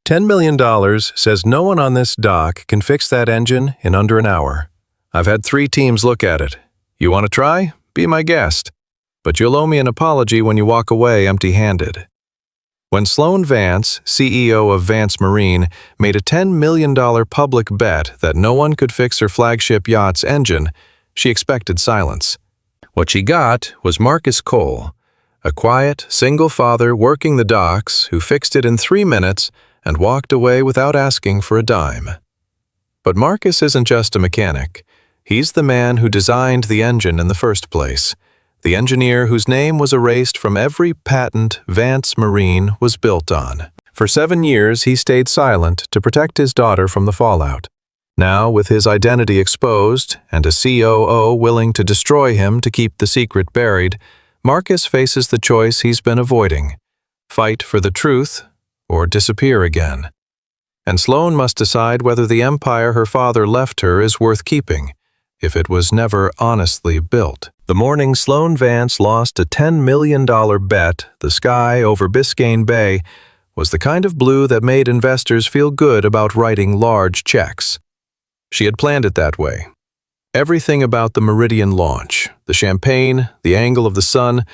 $10 million says no one on this dock can fix that engine in under an hour. I've had 3 teams look at it. You want to try? Be my guest. But you'll owe me an apology when you walk away empty-handed. When Sloan Vance, CEO of Vance Marine, made a $10 million public bet that no one could fix her flagship yacht's engine, she expected silence. What she got was Marcus Cole, a quiet, single father working the docks who fixed it in 3 minutes and walked away without asking for a dime. But Marcus isn't just a mechanic. He's the man who designed the engine in the first place, the engineer whose name was erased from every patent Vance Marine was built on. For 7 years, he stayed silent to protect his daughter from the fallout. Now, with his identity exposed and a COO willing to destroy him to keep the secret buried, Marcus faces the choice he's been avoiding: fight for the truth or disappear again. And Sloan must decide whether the empire her father left her is worth keeping, if it was never honestly built. The morning Sloan Vance lost a $10 million bet, the sky over Biscayne Bay was the kind of blue that made investors feel good about writing large checks. She had planned it that way. Everything about the Meridian launch, the champagne, the angle of the sun,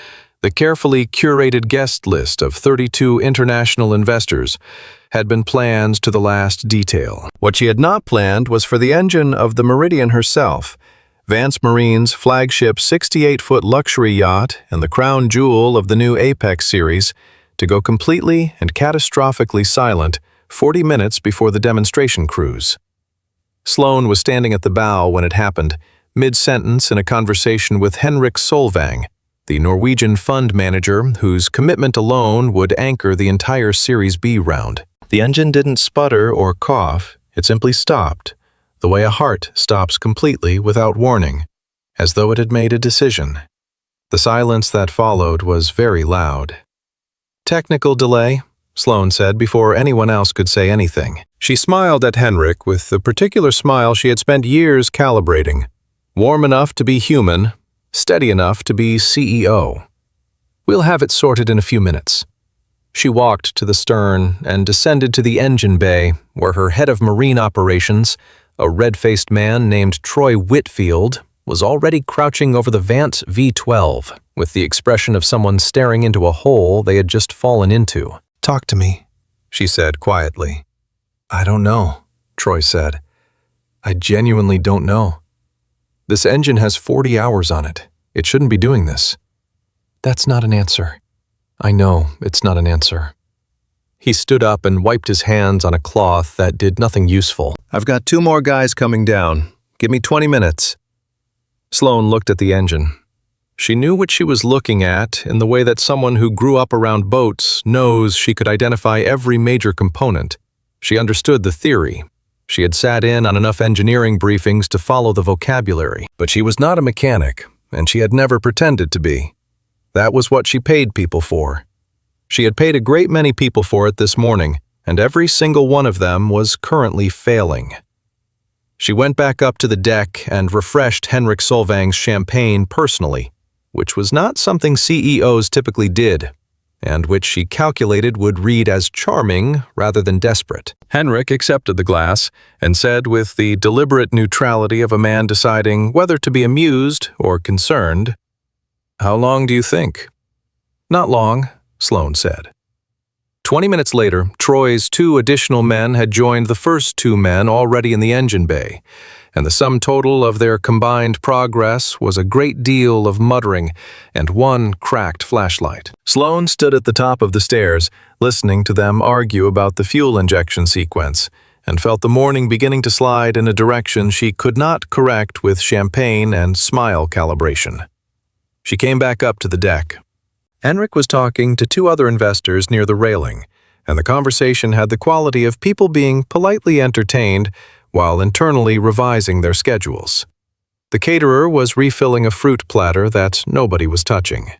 the carefully curated guest list of 32 international investors had been planned to the last detail. What she had not planned was for the engine of the Meridian herself, Vance Marine's flagship 68-foot luxury yacht and the crown jewel of the new Apex series, to go completely and catastrophically silent 40 minutes before the demonstration cruise. Sloan was standing at the bow when it happened, mid-sentence in a conversation with Henrik Solvang, the Norwegian fund manager whose commitment alone would anchor the entire Series B round. The engine didn't sputter or cough, it simply stopped, the way a heart stops completely without warning, as though it had made a decision. The silence that followed was very loud. "Technical delay," Sloan said before anyone else could say anything. She smiled at Henrik with the particular smile she had spent years calibrating. Warm enough to be human, steady enough to be CEO. "We'll have it sorted in a few minutes." She walked to the stern and descended to the engine bay, where her head of marine operations, a red-faced man named Troy Whitfield, was already crouching over the Vance V12, with the expression of someone staring into a hole they had just fallen into. "Talk to me," she said quietly. "I don't know," Troy said. "I genuinely don't know. This engine has 40 hours on it. It shouldn't be doing this." "That's not an answer." "I know it's not an answer." He stood up and wiped his hands on a cloth that did nothing useful. "I've got 2 more guys coming down. Give me 20 minutes. Sloan looked at the engine. She knew what she was looking at in the way that someone who grew up around boats knows she could identify every major component. She understood the theory. She had sat in on enough engineering briefings to follow the vocabulary. But she was not a mechanic, and she had never pretended to be. That was what she paid people for. She had paid a great many people for it this morning, and every single one of them was currently failing. She went back up to the deck and refreshed Henrik Solvang's champagne personally, which was not something CEOs typically did, and which she calculated would read as charming rather than desperate. Henrik accepted the glass and said with the deliberate neutrality of a man deciding whether to be amused or concerned, "How long do you think?" "Not long," Sloan said. 20 minutes later, Troy's 2 additional men had joined the first 2 men already in the engine bay, and the sum total of their combined progress was a great deal of muttering and 1 cracked flashlight. Sloan stood at the top of the stairs, listening to them argue about the fuel injection sequence, and felt the morning beginning to slide in a direction she could not correct with champagne and smile calibration. She came back up to the deck. Henrik was talking to 2 other investors near the railing, and the conversation had the quality of people being politely entertained while internally revising their schedules. The caterer was refilling a fruit platter that nobody was touching.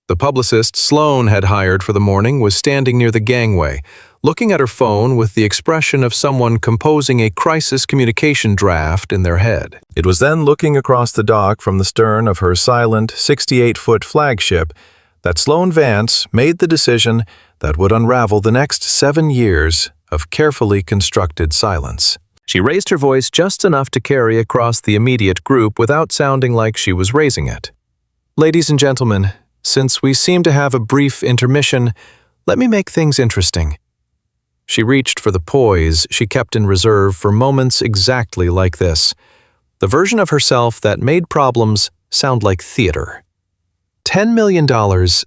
The publicist Sloan had hired for the morning was standing near the gangway, looking at her phone with the expression of someone composing a crisis communication draft in their head. It was then looking across the dock from the stern of her silent 68-foot flagship that Sloan Vance made the decision that would unravel the next 7 years of carefully constructed silence. She raised her voice just enough to carry across the immediate group without sounding like she was raising it. "Ladies and gentlemen, since we seem to have a brief intermission, let me make things interesting." She reached for the poise she kept in reserve for moments exactly like this, the version of herself that made problems sound like theater. $10 million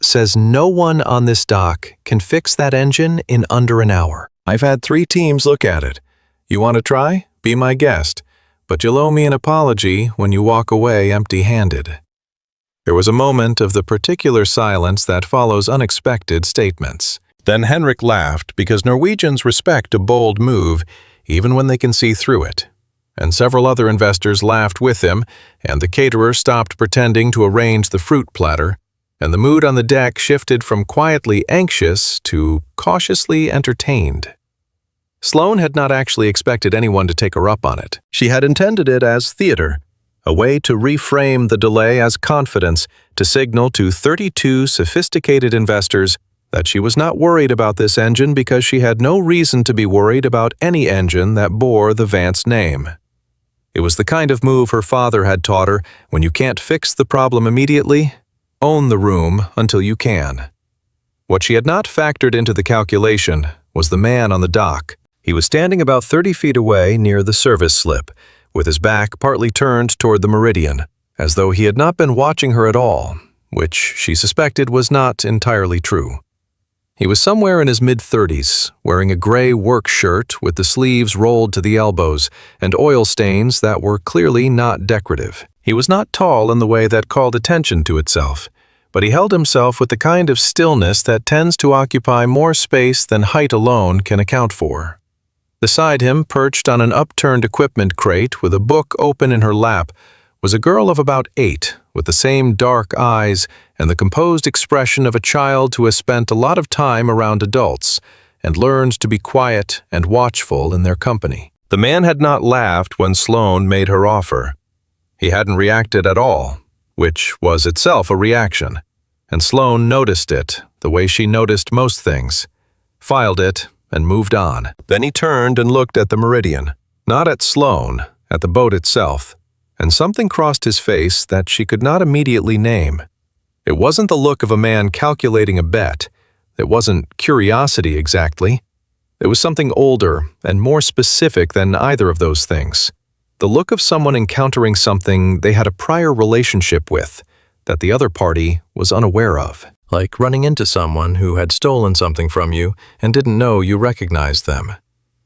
says no one on this dock can fix that engine in under an hour. I've had 3 teams look at it. You want to try? Be my guest. But you'll owe me an apology when you walk away empty-handed. There was a moment of the particular silence that follows unexpected statements. Then Henrik laughed because Norwegians respect a bold move even when they can see through it. And several other investors laughed with him, and the caterer stopped pretending to arrange the fruit platter, and the mood on the deck shifted from quietly anxious to cautiously entertained. Sloane had not actually expected anyone to take her up on it. She had intended it as theater, a way to reframe the delay as confidence, to signal to 32 sophisticated investors that she was not worried about this engine because she had no reason to be worried about any engine that bore the Vance name. It was the kind of move her father had taught her: when you can't fix the problem immediately, own the room until you can. What she had not factored into the calculation was the man on the dock. He was standing about 30 feet away near the service slip, with his back partly turned toward the meridian, as though he had not been watching her at all, which she suspected was not entirely true. He was somewhere in his mid-30s, wearing a gray work shirt with the sleeves rolled to the elbows and oil stains that were clearly not decorative. He was not tall in the way that called attention to itself, but he held himself with the kind of stillness that tends to occupy more space than height alone can account for. Beside him, perched on an upturned equipment crate with a book open in her lap, was a girl of about 8, with the same dark eyes and the composed expression of a child who has spent a lot of time around adults and learned to be quiet and watchful in their company. The man had not laughed when Sloane made her offer. He hadn't reacted at all, which was itself a reaction, and Sloane noticed it the way she noticed most things, filed it, and moved on. Then he turned and looked at the meridian, not at Sloane, at the boat itself, and something crossed his face that she could not immediately name. It wasn't the look of a man calculating a bet. It wasn't curiosity exactly. It was something older and more specific than either of those things. The look of someone encountering something they had a prior relationship with that the other party was unaware of. Like running into someone who had stolen something from you and didn't know you recognized them.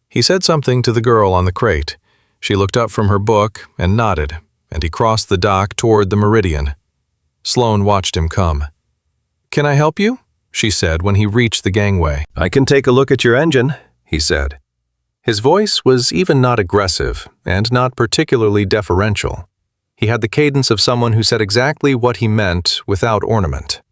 He said something to the girl on the crate. She looked up from her book and nodded, and he crossed the dock toward the meridian. Sloane watched him come. "Can I help you?" she said when he reached the gangway. "I can take a look at your engine," he said. His voice was even not aggressive and not particularly deferential. He had the cadence of someone who said exactly what he meant without ornament.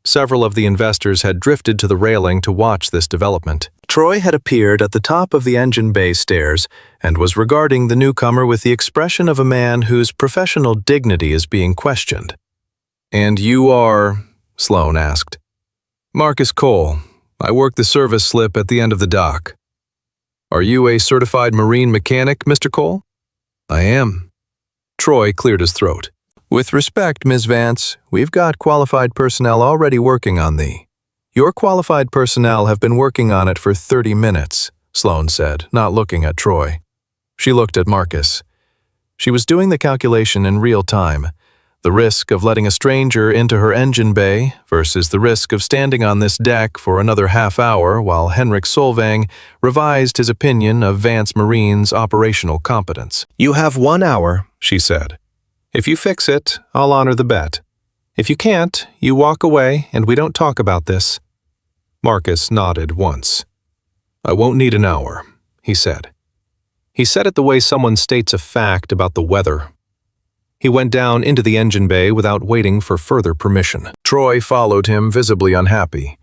Several of the investors had drifted to the railing to watch this development. Troy had appeared at the top of the engine bay stairs and was regarding the newcomer with the expression of a man whose professional dignity is being questioned. "And you are?" Sloane asked. "Marcus Cole. I work the service slip at the end of the dock." "Are you a certified marine mechanic, Mr. Cole?" "I am." Troy cleared his throat. "With respect, Ms. Vance, we've got qualified personnel already working on thee." "Your qualified personnel have been working on it for 30 minutes, Sloane said, not looking at Troy. She looked at Marcus. She was doing the calculation in real time. The risk of letting a stranger into her engine bay versus the risk of standing on this deck for another half hour while Henrik Solvang revised his opinion of Vance Marine's operational competence. "You have 1 hour, she said. If you fix it, I'll honor the bet. If you can't, you walk away and we don't talk about this." Marcus nodded once. "I won't need an hour," he said. He said it the way someone states a fact about the weather. He went down into the engine bay without waiting for further permission. Troy followed him, visibly unhappy.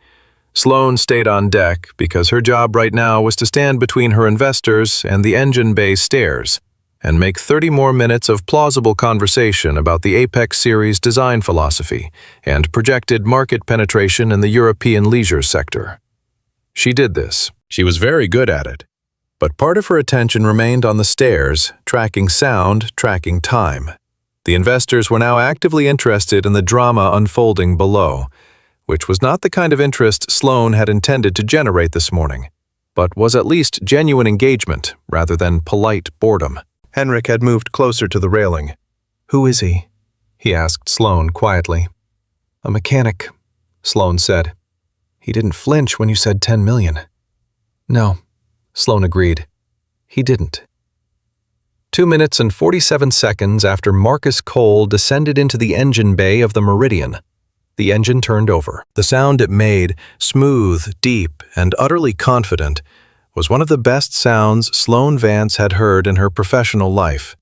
Sloane stayed on deck because her job right now was to stand between her investors and the engine bay stairs and make 30 more minutes of plausible conversation about the Apex Series design philosophy and projected market penetration in the European leisure sector. She did this, She was very good at it. But part of her attention remained on the stairs, tracking sound, tracking time. The investors were now actively interested in the drama unfolding below, which was not the kind of interest Sloane had intended to generate this morning, but was at least genuine engagement rather than polite boredom. Henrik had moved closer to the railing. "Who is he?" he asked Sloane quietly. "A mechanic," Sloane said. "He didn't flinch when you said 10 million. "No," Sloane agreed. "He didn't." 2 minutes and 47 seconds after Marcus Cole descended into the engine bay of the Meridian, the engine turned over. The sound it made, smooth, deep, and utterly confident, was one of the best sounds Sloane Vance had heard in her professional life,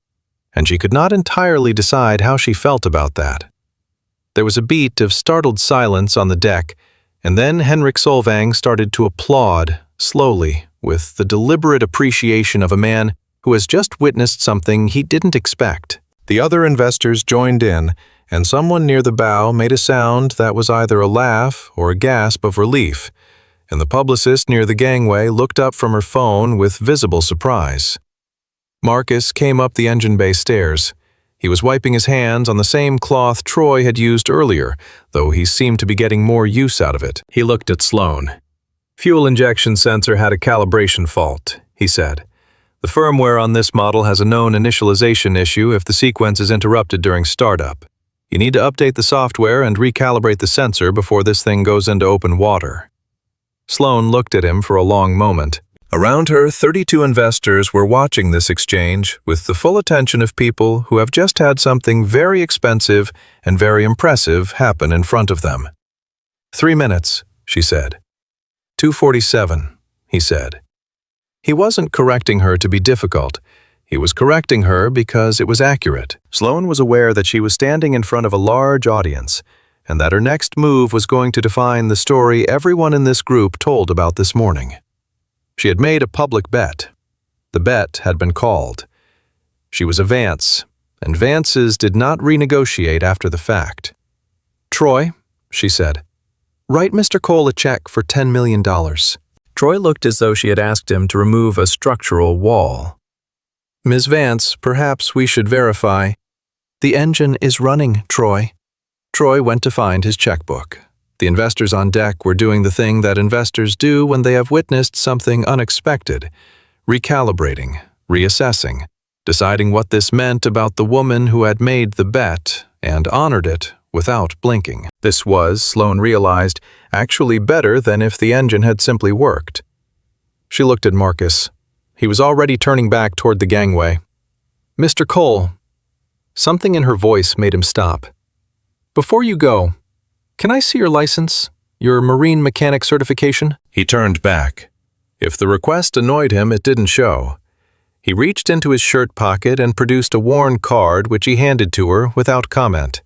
and she could not entirely decide how she felt about that. There was a beat of startled silence on the deck, and then Henrik Solvang started to applaud, slowly, with the deliberate appreciation of a man who has just witnessed something he didn't expect. The other investors joined in, and someone near the bow made a sound that was either a laugh or a gasp of relief, and the publicist near the gangway looked up from her phone with visible surprise. Marcus came up the engine bay stairs. He was wiping his hands on the same cloth Troy had used earlier, though he seemed to be getting more use out of it. He looked at Sloane. "Fuel injection sensor had a calibration fault," he said. "The firmware on this model has a known initialization issue if the sequence is interrupted during startup. You need to update the software and recalibrate the sensor before this thing goes into open water." Sloane looked at him for a long moment. Around her, 32 investors were watching this exchange with the full attention of people who have just had something very expensive and very impressive happen in front of them. 3 minutes, she said. 2:47, he said. He wasn't correcting her to be difficult. He was correcting her because it was accurate. Sloane was aware that she was standing in front of a large audience, and that her next move was going to define the story everyone in this group told about this morning. She had made a public bet. The bet had been called. She was a Vance, and Vances did not renegotiate after the fact. "Troy," she said, "write Mr. Cole a check for $10 million. Troy looked as though she had asked him to remove a structural wall. "Ms. Vance, perhaps we should verify." "The engine is running, Troy." Troy went to find his checkbook. The investors on deck were doing the thing that investors do when they have witnessed something unexpected, recalibrating, reassessing, deciding what this meant about the woman who had made the bet and honored it without blinking. This was, Sloane realized, actually better than if the engine had simply worked. She looked at Marcus. He was already turning back toward the gangway. "Mr. Cole." Something in her voice made him stop. "Before you go, can I see your license, your marine mechanic certification?" He turned back. If the request annoyed him, it didn't show. He reached into his shirt pocket and produced a worn card which he handed to her without comment.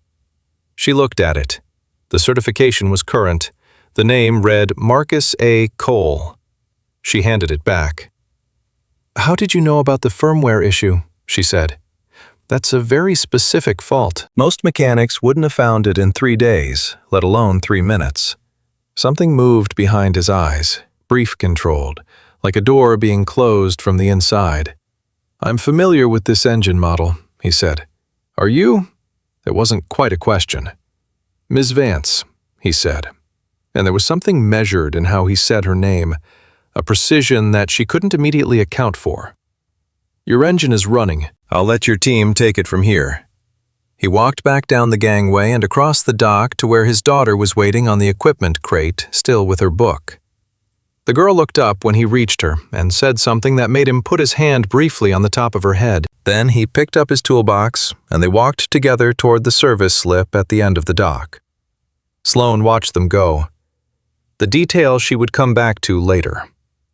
She looked at it. The certification was current. The name read Marcus A. Cole. She handed it back. "How did you know about the firmware issue?" she said. "That's a very specific fault. Most mechanics wouldn't have found it in 3 days, let alone 3 minutes. Something moved behind his eyes, brief-controlled, like a door being closed from the inside. "I'm familiar with this engine model," he said. "Are you?" It wasn't quite a question. "Ms. Vance," he said. And there was something measured in how he said her name, a precision that she couldn't immediately account for. "Your engine is running. I'll let your team take it from here." He walked back down the gangway and across the dock to where his daughter was waiting on the equipment crate, still with her book. The girl looked up when he reached her and said something that made him put his hand briefly on the top of her head. Then he picked up his toolbox, and they walked together toward the service slip at the end of the dock. Sloane watched them go. The detail she would come back to later.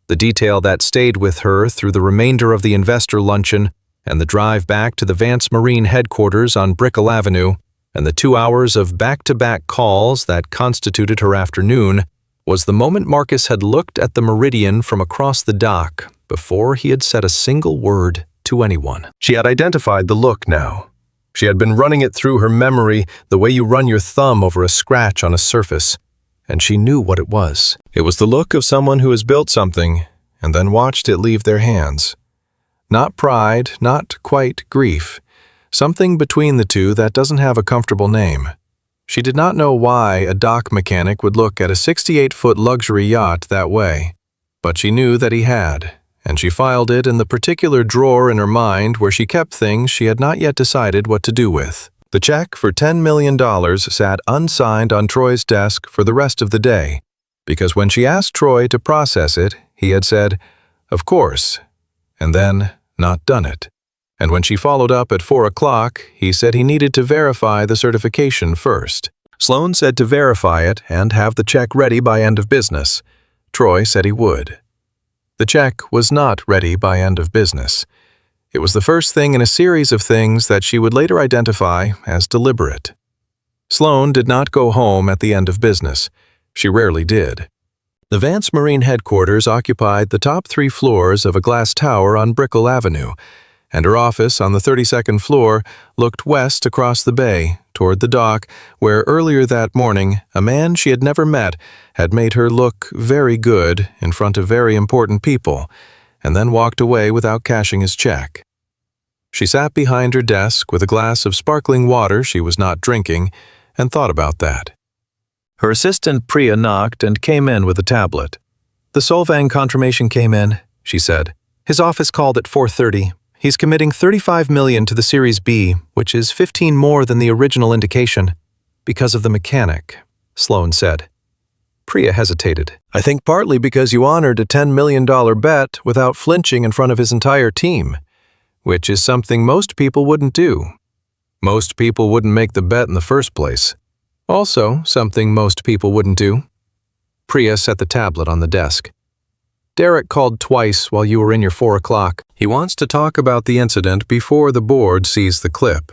The detail that stayed with her through the remainder of the investor luncheon and the drive back to the Vance Marine headquarters on Brickell Avenue, and the 2 hours of back-to-back calls that constituted her afternoon, was the moment Marcus had looked at the Meridian from across the dock before he had said a single word to anyone. She had identified the look now. She had been running it through her memory the way you run your thumb over a scratch on a surface, and she knew what it was. It was the look of someone who has built something and then watched it leave their hands. Not pride, not quite grief. Something between the two that doesn't have a comfortable name. She did not know why a dock mechanic would look at a 68-foot luxury yacht that way, but she knew that he had, and she filed it in the particular drawer in her mind where she kept things she had not yet decided what to do with. The check for $10 million sat unsigned on Troy's desk for the rest of the day, because when she asked Troy to process it, he had said, "Of course," and then not done it. And when she followed up at 4 o'clock, he said he needed to verify the certification first. Sloan said to verify it and have the check ready by end of business. Troy said he would. The check was not ready by end of business. It was the first thing in a series of things that she would later identify as deliberate. Sloan did not go home at the end of business. She rarely did. The Vance Marine headquarters occupied the top 3 floors of a glass tower on Brickell Avenue, and her office on the 32nd floor looked west across the bay toward the dock where earlier that morning a man she had never met had made her look very good in front of very important people and then walked away without cashing his check. She sat behind her desk with a glass of sparkling water she was not drinking and thought about that. Her assistant Priya knocked and came in with a tablet. "The Solvang confirmation came in," she said. "His office called at 4:30. He's committing $35 million to the Series B, which is 15 more than the original indication, because of the mechanic," Sloan said. Priya hesitated. "I think partly because you honored a $10 million bet without flinching in front of his entire team, which is something most people wouldn't do. Most people wouldn't make the bet in the first place. Also, something most people wouldn't do." Priya set the tablet on the desk. "Derek called twice while you were in your 4 o'clock. He wants to talk about the incident before the board sees the clip."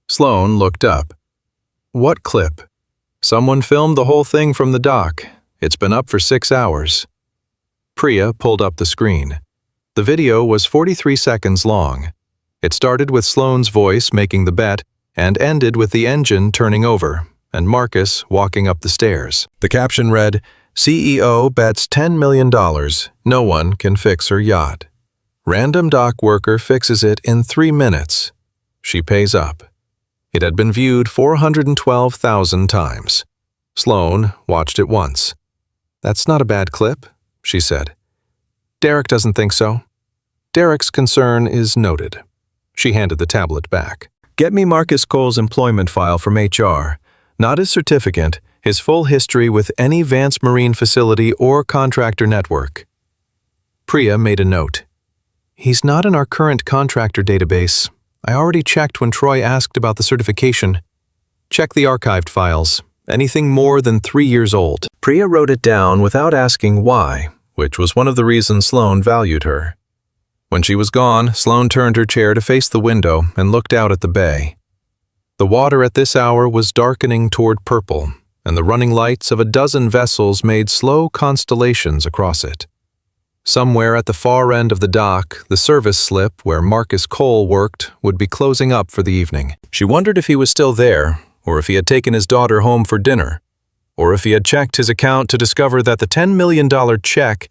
Sloan looked up. "What clip?" "Someone filmed the whole thing from the dock. It's been up for 6 hours." Priya pulled up the screen. The video was 43 seconds long. It started with Sloan's voice making the bet and ended with the engine turning over and Marcus walking up the stairs. The caption read, "CEO bets $10 million. No one can fix her yacht. Random dock worker fixes it in 3 minutes. She pays up." It had been viewed 412,000 times. Sloan watched it once. "That's not a bad clip," she said. "Derek doesn't think so." "Derek's concern is noted." She handed the tablet back. "Get me Marcus Cole's employment file from HR. Not his certificate, his full history with any Vance Marine facility or contractor network." Priya made a note. "He's not in our current contractor database. I already checked when Troy asked about the certification. Check the archived files. Anything more than 3 years old." Priya wrote it down without asking why, which was one of the reasons Sloan valued her. When she was gone, Sloan turned her chair to face the window and looked out at the bay. The water at this hour was darkening toward purple, and the running lights of a dozen vessels made slow constellations across it. Somewhere at the far end of the dock, the service slip where Marcus Cole worked would be closing up for the evening. She wondered if he was still there, or if he had taken his daughter home for dinner, or if he had checked his account to discover that the $10 million check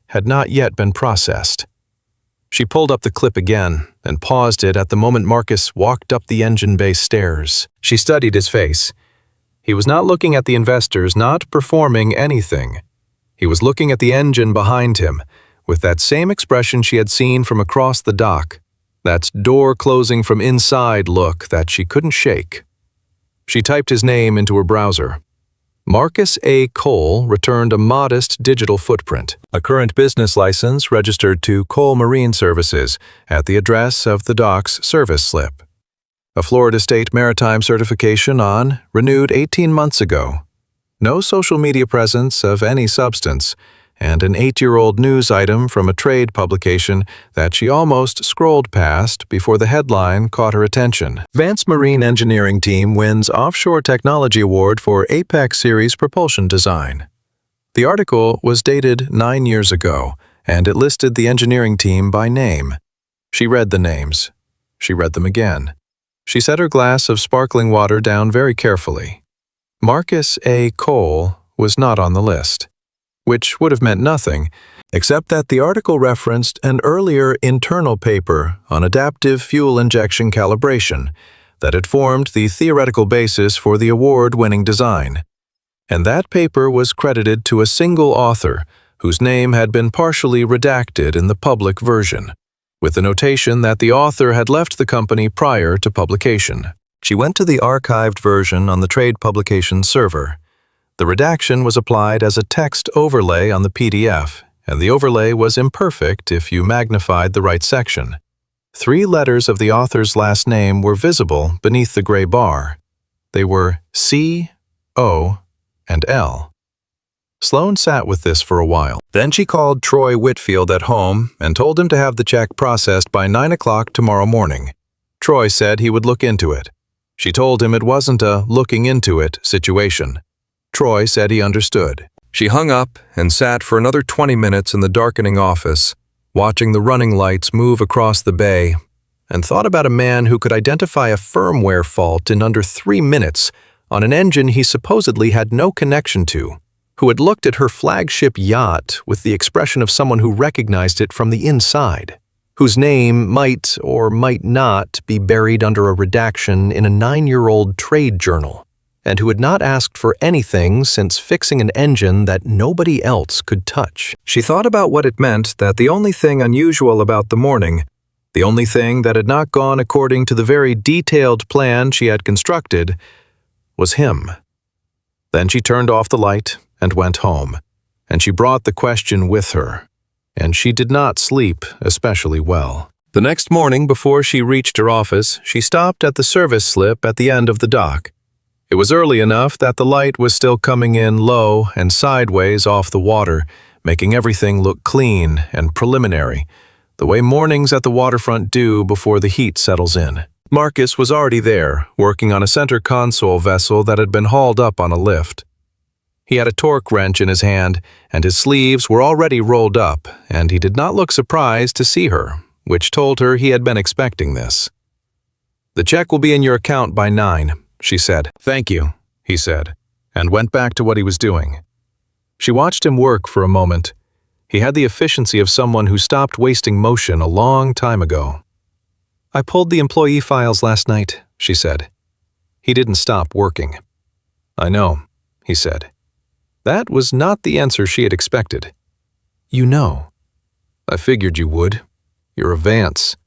had not yet been processed. She pulled up the clip again and paused it at the moment Marcus walked up the engine bay stairs. She studied his face. He was not looking at the investors, not performing anything. He was looking at the engine behind him, with that same expression she had seen from across the dock, that door closing from inside look that she couldn't shake. She typed his name into her browser. Marcus A. Cole returned a modest digital footprint, a current business license registered to Cole Marine Services at the address of the dock's service slip. A Florida State Maritime certification on, renewed 18 months ago. No social media presence of any substance, and an 8-year-old news item from a trade publication that she almost scrolled past before the headline caught her attention. Vance Marine Engineering Team wins Offshore Technology Award for Apex Series propulsion design. The article was dated 9 years ago, and it listed the engineering team by name. She read the names. She read them again. She set her glass of sparkling water down very carefully. Marcus A. Cole was not on the list, which would have meant nothing, except that the article referenced an earlier internal paper on adaptive fuel injection calibration that had formed the theoretical basis for the award-winning design. And that paper was credited to a single author whose name had been partially redacted in the public version, with the notation that the author had left the company prior to publication. She went to the archived version on the trade publications server. The redaction was applied as a text overlay on the PDF, and the overlay was imperfect if you magnified the right section. 3 letters of the author's last name were visible beneath the gray bar. They were C, O, and L. Sloane sat with this for a while. Then she called Troy Whitfield at home and told him to have the check processed by 9 o'clock tomorrow morning. Troy said he would look into it. She told him it wasn't a looking into it situation. Troy said he understood. She hung up and sat for another 20 minutes in the darkening office, watching the running lights move across the bay, and thought about a man who could identify a firmware fault in under 3 minutes on an engine he supposedly had no connection to, who had looked at her flagship yacht with the expression of someone who recognized it from the inside, whose name might or might not be buried under a redaction in a 9-year-old trade journal, and who had not asked for anything since fixing an engine that nobody else could touch. She thought about what it meant that the only thing unusual about the morning, the only thing that had not gone according to the very detailed plan she had constructed, was him. Then she turned off the light and went home, and she brought the question with her, and she did not sleep especially well. The next morning, before she reached her office, she stopped at the service slip at the end of the dock. It was early enough that the light was still coming in low and sideways off the water, making everything look clean and preliminary, the way mornings at the waterfront do before the heat settles in. Marcus was already there, working on a center console vessel that had been hauled up on a lift. He had a torque wrench in his hand, and his sleeves were already rolled up, and he did not look surprised to see her, which told her he had been expecting this. "The check will be in your account by 9, she said. "Thank you," he said, and went back to what he was doing. She watched him work for a moment. He had the efficiency of someone who stopped wasting motion a long time ago. "I pulled the employee files last night," she said. He didn't stop working. "I know," he said. That was not the answer she had expected. "You know." "I figured you would. You're a Vance.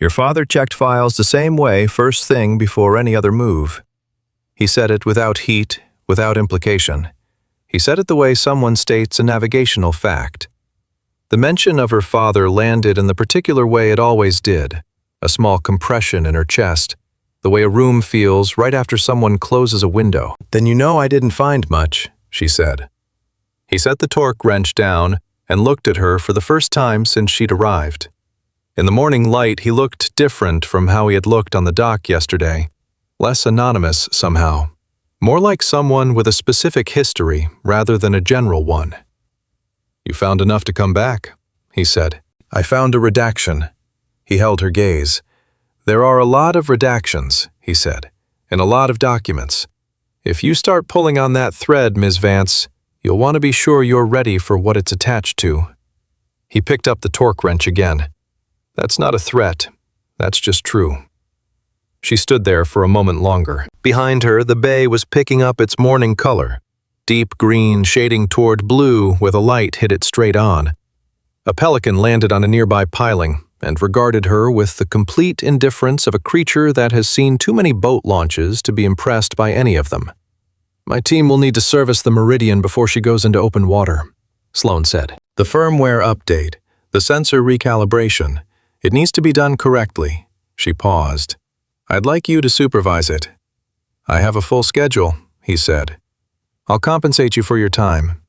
Your father checked files the same way first thing before any other move." He said it without heat, without implication. He said it the way someone states a navigational fact. The mention of her father landed in the particular way it always did, a small compression in her chest, the way a room feels right after someone closes a window. "Then you know I didn't find much," she said. He set the torque wrench down and looked at her for the first time since she'd arrived. In the morning light, he looked different from how he had looked on the dock yesterday, less anonymous somehow, more like someone with a specific history rather than a general one. "You found enough to come back," he said. "I found a redaction." He held her gaze. "There are a lot of redactions," he said, "in a lot of documents. If you start pulling on that thread, Ms. Vance, you'll want to be sure you're ready for what it's attached to." He picked up the torque wrench again. "That's not a threat. That's just true." She stood there for a moment longer. Behind her, the bay was picking up its morning color, deep green shading toward blue where the light hit it straight on. A pelican landed on a nearby piling and regarded her with the complete indifference of a creature that has seen too many boat launches to be impressed by any of them. "My team will need to service the Meridian before she goes into open water," Sloane said. "The firmware update, the sensor recalibration, it needs to be done correctly." She paused. "I'd like you to supervise it." "I have a full schedule," he said. "I'll compensate you for your time."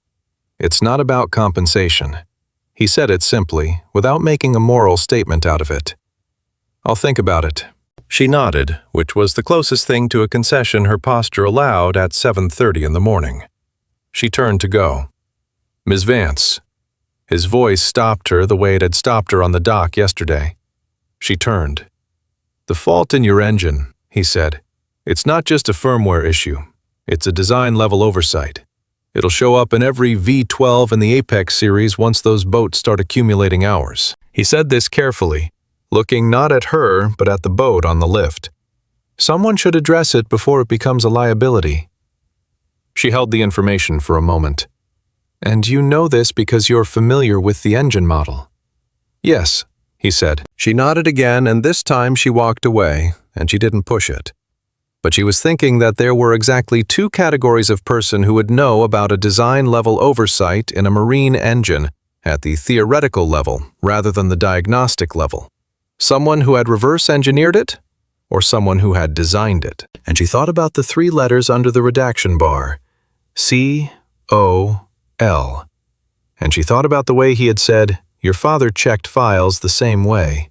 "It's not about compensation." He said it simply, without making a moral statement out of it. "I'll think about it." She nodded, which was the closest thing to a concession her posture allowed at 7:30 in the morning. She turned to go. "Ms. Vance." His voice stopped her the way it had stopped her on the dock yesterday. She turned. "The fault in your engine," he said. "It's not just a firmware issue. It's a design-level oversight. It'll show up in every V12 in the Apex series once those boats start accumulating hours. He said this carefully, looking not at her but at the boat on the lift. Someone should address it before it becomes a liability. She held the information for a moment. And you know this because you're familiar with the engine model. Yes, he said. She nodded again, and this time she walked away, and she didn't push it. But she was thinking that there were exactly two categories of person who would know about a design-level oversight in a marine engine at the theoretical level rather than the diagnostic level. Someone who had reverse-engineered it, or someone who had designed it. And she thought about the three letters under the redaction bar, C-O-L. And she thought about the way he had said, "Your father checked files the same way."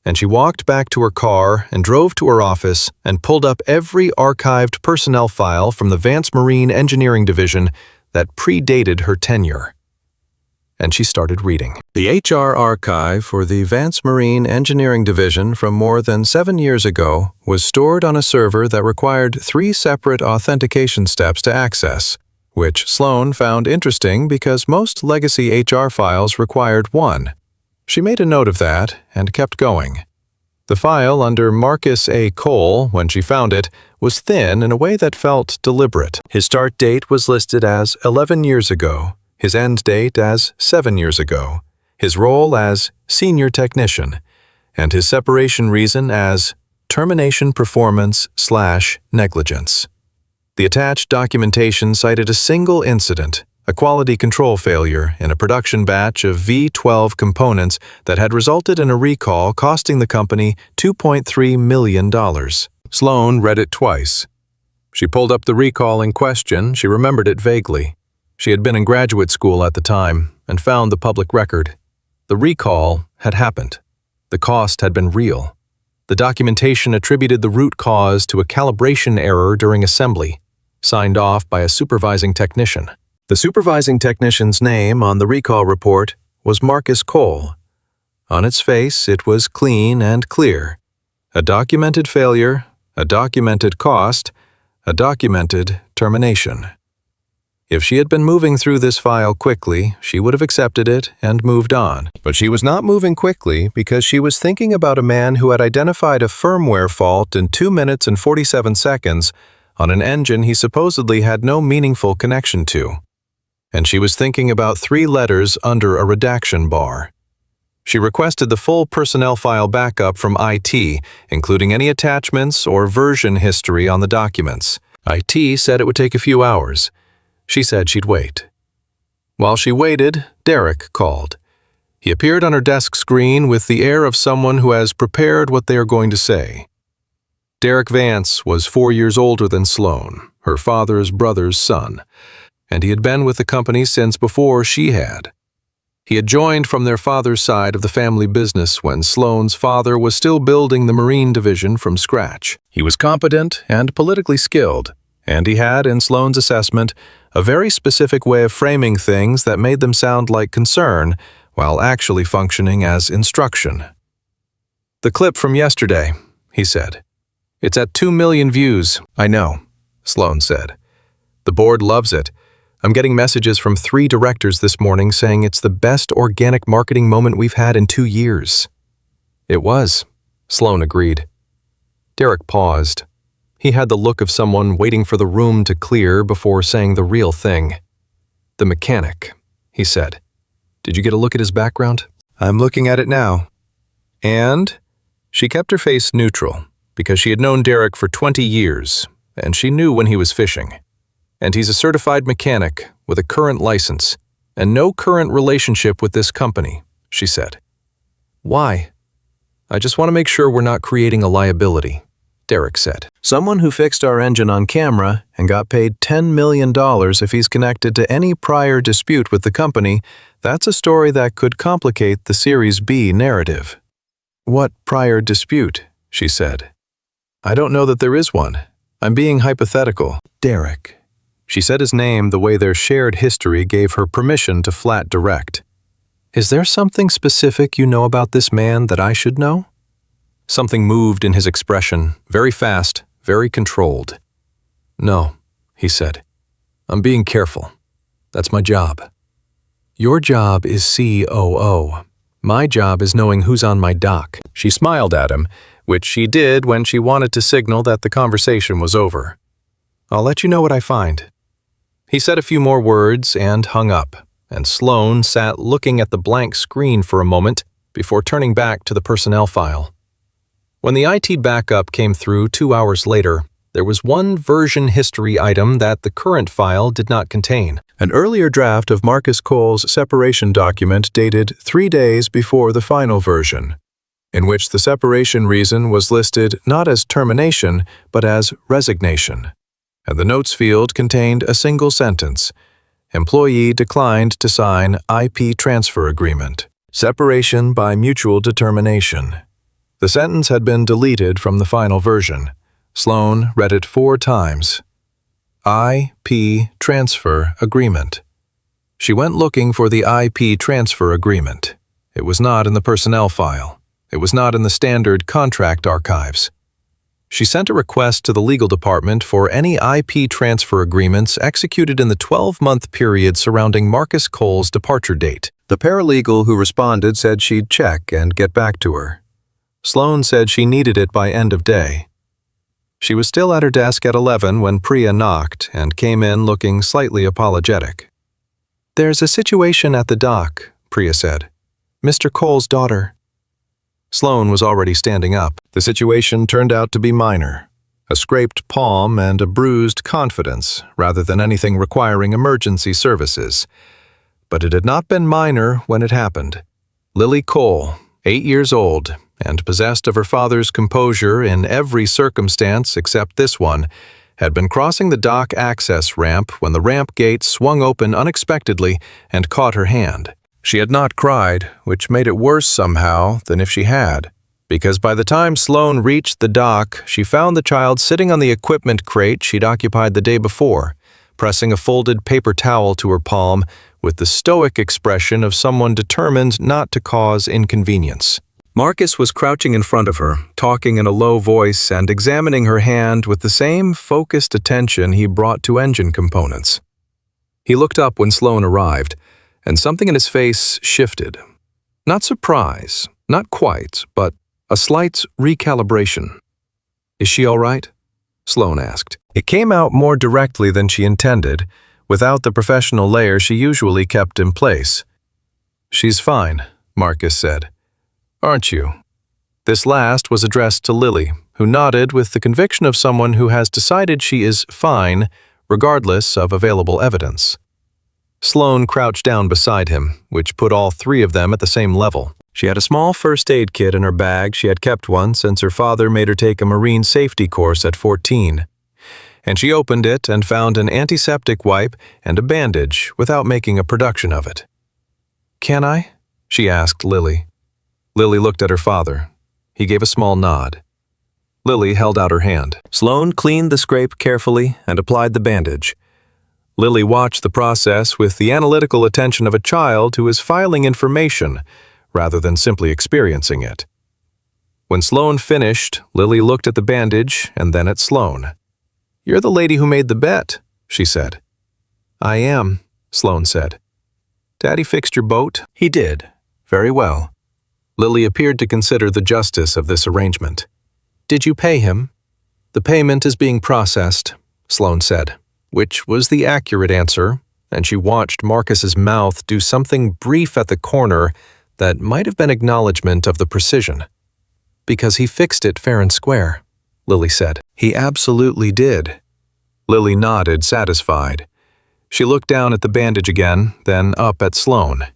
And she walked back to her car and drove to her office and pulled up every archived personnel file from the Vance Marine Engineering Division that predated her tenure. And she started reading. The HR archive for the Vance Marine Engineering Division from more than 7 years ago was stored on a server that required 3 separate authentication steps to access, which Sloan found interesting because most legacy HR files required 1. She made a note of that and kept going. The file under Marcus A. Cole, when she found it, was thin in a way that felt deliberate. His start date was listed as 11 years ago, his end date as 7 years ago, his role as senior technician, and his separation reason as termination performance/negligence. The attached documentation cited a single incident, a quality control failure in a production batch of V12 components that had resulted in a recall costing the company $2.3 million. Sloan read it twice. She pulled up the recall in question. She remembered it vaguely. She had been in graduate school at the time and found the public record. The recall had happened. The cost had been real. The documentation attributed the root cause to a calibration error during assembly, signed off by a supervising technician. The supervising technician's name on the recall report was Marcus Cole. On its face, it was clean and clear. A documented failure, a documented cost, a documented termination. If she had been moving through this file quickly, she would have accepted it and moved on. But she was not moving quickly because she was thinking about a man who had identified a firmware fault in 2 minutes and 47 seconds on an engine he supposedly had no meaningful connection to. And she was thinking about 3 letters under a redaction bar. She requested the full personnel file backup from IT, including any attachments or version history on the documents. IT said it would take a few hours. She said she'd wait. While she waited, Derek called. He appeared on her desk screen with the air of someone who has prepared what they are going to say. Derek Vance was 4 years older than Sloan, her father's brother's son, and he had been with the company since before she had. He had joined from their father's side of the family business when Sloan's father was still building the Marine Division from scratch. He was competent and politically skilled, and he had, in Sloan's assessment, a very specific way of framing things that made them sound like concern while actually functioning as instruction. "The clip from yesterday," he said. "It's at 2 million views." "I know," Sloan said. "The board loves it. I'm getting messages from 3 directors this morning saying it's the best organic marketing moment we've had in 2 years. It was, Sloan agreed. Derek paused. He had the look of someone waiting for the room to clear before saying the real thing. "The mechanic," he said. "Did you get a look at his background?" "I'm looking at it now." "And?" She kept her face neutral because she had known Derek for 20 years, and she knew when he was fishing. "And he's a certified mechanic with a current license and no current relationship with this company," she said. "Why?" "I just want to make sure we're not creating a liability," Derek said. "Someone who fixed our engine on camera and got paid $10 million if he's connected to any prior dispute with the company, that's a story that could complicate the Series B narrative." "What prior dispute?" she said. "I don't know that there is one. I'm being hypothetical." "Derek." She said his name the way their shared history gave her permission to flat direct. "Is there something specific you know about this man that I should know?" Something moved in his expression, very fast, very controlled. "No," he said. I'm being careful. That's my job. Your job is COO. My job is knowing who's on my dock. She smiled at him, which she did when she wanted to signal that the conversation was over. I'll let you know what I find. He said a few more words and hung up, and Sloane sat looking at the blank screen for a moment before turning back to the personnel file. When the IT backup came through 2 hours later, there was one version history item that the current file did not contain. An earlier draft of Marcus Cole's separation document dated 3 days before the final version, in which the separation reason was listed not as termination, but as resignation. And the notes field contained a single sentence. Employee declined to sign IP transfer agreement. Separation by mutual determination. The sentence had been deleted from the final version. Sloane read it 4 times. IP transfer agreement. She went looking for the IP transfer agreement. It was not in the personnel file. It was not in the standard contract archives. She sent a request to the legal department for any IP transfer agreements executed in the 12-month period surrounding Marcus Cole's departure date. The paralegal who responded said she'd check and get back to her. Sloane said she needed it by end of day. She was still at her desk at 11 when Priya knocked and came in looking slightly apologetic. "There's a situation at the dock," Priya said. "Mr. Cole's daughter." Sloane was already standing up. The situation turned out to be minor. A scraped palm and a bruised confidence, rather than anything requiring emergency services. But it had not been minor when it happened. Lily Cole, 8 years old, and possessed of her father's composure in every circumstance except this one, had been crossing the dock access ramp when the ramp gate swung open unexpectedly and caught her hand. She had not cried, which made it worse somehow than if she had, because by the time Sloane reached the dock, she found the child sitting on the equipment crate she'd occupied the day before, pressing a folded paper towel to her palm with the stoic expression of someone determined not to cause inconvenience. Marcus was crouching in front of her, talking in a low voice and examining her hand with the same focused attention he brought to engine components. He looked up when Sloane arrived, and something in his face shifted. Not surprise, not quite, but a slight recalibration. "Is she all right?" Sloane asked. It came out more directly than she intended, without the professional layer she usually kept in place. "She's fine," Marcus said. "Aren't you?" This last was addressed to Lily, who nodded with the conviction of someone who has decided she is fine, regardless of available evidence. Sloane crouched down beside him, which put all 3 of them at the same level. She had a small first aid kit in her bag she had kept one since her father made her take a marine safety course at 14. And she opened it and found an antiseptic wipe and a bandage without making a production of it. "Can I?" she asked Lily. Lily looked at her father. He gave a small nod. Lily held out her hand. Sloane cleaned the scrape carefully and applied the bandage. Lily watched the process with the analytical attention of a child who is filing information rather than simply experiencing it. When Sloane finished, Lily looked at the bandage and then at Sloane. "You're the lady who made the bet," she said. "I am," Sloane said. "Daddy fixed your boat?" "He did. Very well." Lily appeared to consider the justice of this arrangement. "Did you pay him?" "The payment is being processed," Sloane said, which was the accurate answer, and she watched Marcus's mouth do something brief at the corner that might have been acknowledgement of the precision. "Because he fixed it fair and square," Lily said. "He absolutely did." Lily nodded, satisfied. She looked down at the bandage again, then up at Sloane.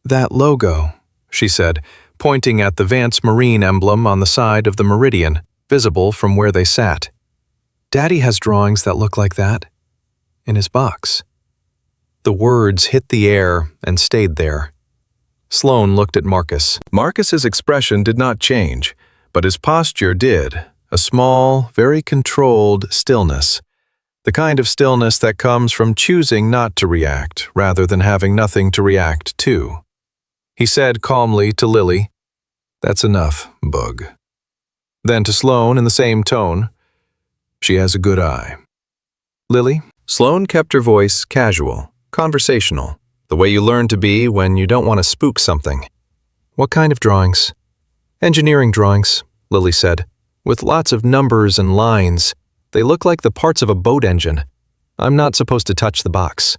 "That logo," she said, pointing at the Vance Marine emblem on the side of the Meridian, visible from where they sat. "Daddy has drawings that look like that. In his box." The words hit the air and stayed there. Sloane looked at Marcus. Marcus's expression did not change, but his posture did, a small, very controlled stillness. The kind of stillness that comes from choosing not to react rather than having nothing to react to. He said calmly to Lily, "That's enough, Bug." Then to Sloane in the same tone, "She has a good eye." "Lily, Sloane kept her voice casual, conversational, the way you learn to be when you don't want to spook something. "What kind of drawings?" "Engineering drawings," Lily said, "with lots of numbers and lines. They look like the parts of a boat engine. I'm not supposed to touch the box."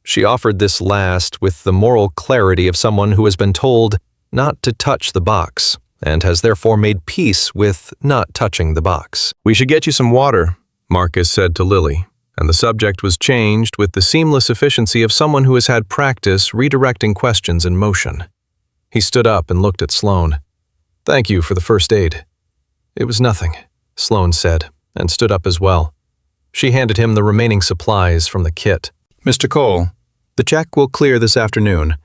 She offered this last with the moral clarity of someone who has been told not to touch the box, and has therefore made peace with not touching the box. "We should get you some water," Marcus said to Lily, and the subject was changed with the seamless efficiency of someone who has had practice redirecting questions in motion. He stood up and looked at Sloane. "Thank you for the first aid." "It was nothing," Sloane said, and stood up as well. She handed him the remaining supplies from the kit. "Mr. Cole, the check will clear this afternoon.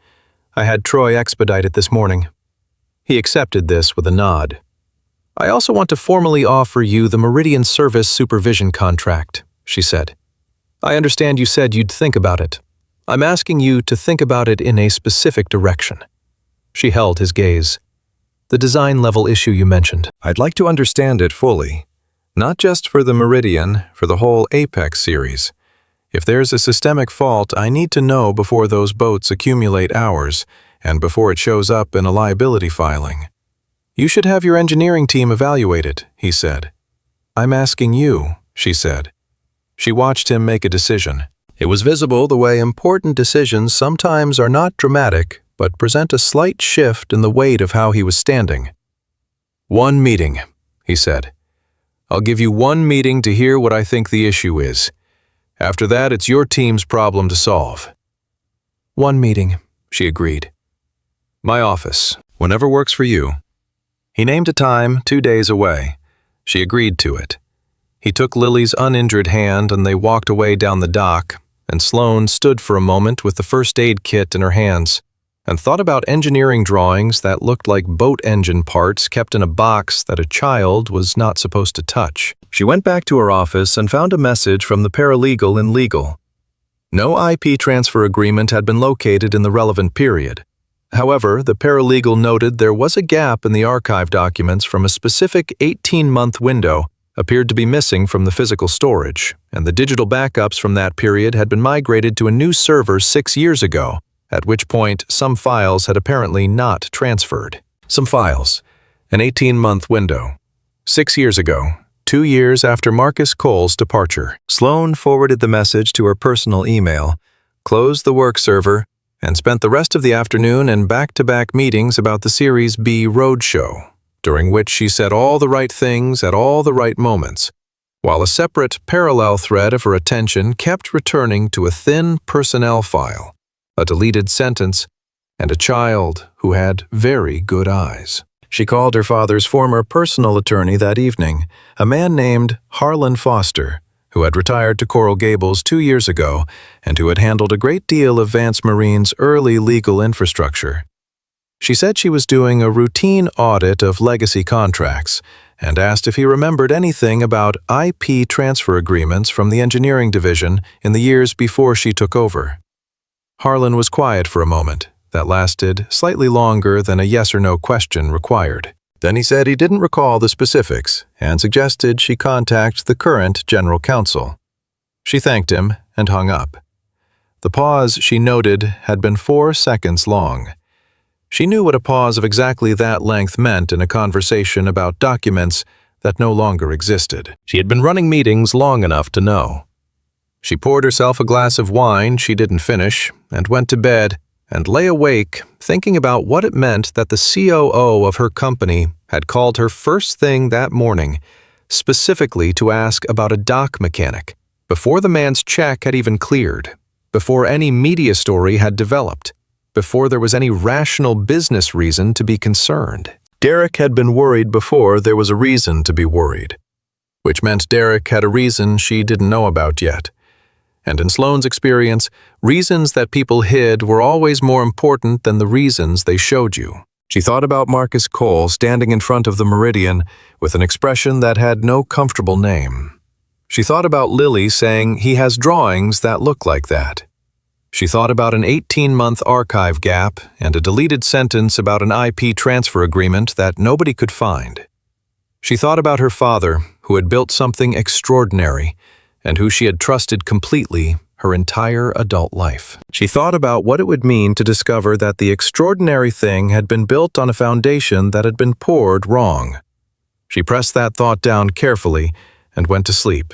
I had Troy expedite it this morning." He accepted this with a nod. "I also want to formally offer you the Meridian Service Supervision contract," she said. "I understand you said you'd think about it. I'm asking you to think about it in a specific direction." She held his gaze. "The design-level issue you mentioned. I'd like to understand it fully. Not just for the Meridian, for the whole Apex series. If there's a systemic fault, I need to know before those boats accumulate hours, and before it shows up in a liability filing. You should have your engineering team evaluate it," he said. "I'm asking you," she said. She watched him make a decision. It was visible the way important decisions sometimes are not dramatic, but present a slight shift in the weight of how he was standing. "One meeting," he said. "I'll give you one meeting to hear what I think the issue is. After that, it's your team's problem to solve." "One meeting," she agreed. "My office, whenever works for you." He named a time 2 days away. She agreed to it. He took Lily's uninjured hand and they walked away down the dock, and Sloane stood for a moment with the first aid kit in her hands and thought about engineering drawings that looked like boat engine parts kept in a box that a child was not supposed to touch. She went back to her office and found a message from the paralegal in legal. No IP transfer agreement had been located in the relevant period. However, the paralegal noted there was a gap in the archive documents from a specific 18-month window appeared to be missing from the physical storage, and the digital backups from that period had been migrated to a new server 6 years ago, at which point some files had apparently not transferred. Some files. An 18-month window. 6 years ago, 2 years after Marcus Cole's departure. Sloane forwarded the message to her personal email, closed the work server, and spent the rest of the afternoon in back-to-back meetings about the Series B roadshow, during which she said all the right things at all the right moments, while a separate parallel thread of her attention kept returning to a thin personnel file, a deleted sentence, and a child who had very good eyes. She called her father's former personal attorney that evening, a man named Harlan Foster, who had retired to Coral Gables 2 years ago and who had handled a great deal of Vance Marine's early legal infrastructure. She said she was doing a routine audit of legacy contracts and asked if he remembered anything about IP transfer agreements from the engineering division in the years before she took over. Harlan was quiet for a moment. That lasted slightly longer than a yes or no question required. Then he said he didn't recall the specifics and suggested she contact the current general counsel. She thanked him and hung up. The pause, she noted, had been 4 seconds long. She knew what a pause of exactly that length meant in a conversation about documents that no longer existed. She had been running meetings long enough to know. She poured herself a glass of wine she didn't finish and went to bed and lay awake thinking about what it meant that the COO of her company had called her first thing that morning, specifically to ask about a dock mechanic, before the man's check had even cleared, before any media story had developed, before there was any rational business reason to be concerned. Derek had been worried before there was a reason to be worried, which meant Derek had a reason she didn't know about yet. And in Sloane's experience, reasons that people hid were always more important than the reasons they showed you. She thought about Marcus Cole standing in front of the Meridian with an expression that had no comfortable name. She thought about Lily saying he has drawings that look like that. She thought about an 18-month archive gap and a deleted sentence about an IP transfer agreement that nobody could find. She thought about her father, who had built something extraordinary, and who she had trusted completely her entire adult life. She thought about what it would mean to discover that the extraordinary thing had been built on a foundation that had been poured wrong. She pressed that thought down carefully and went to sleep.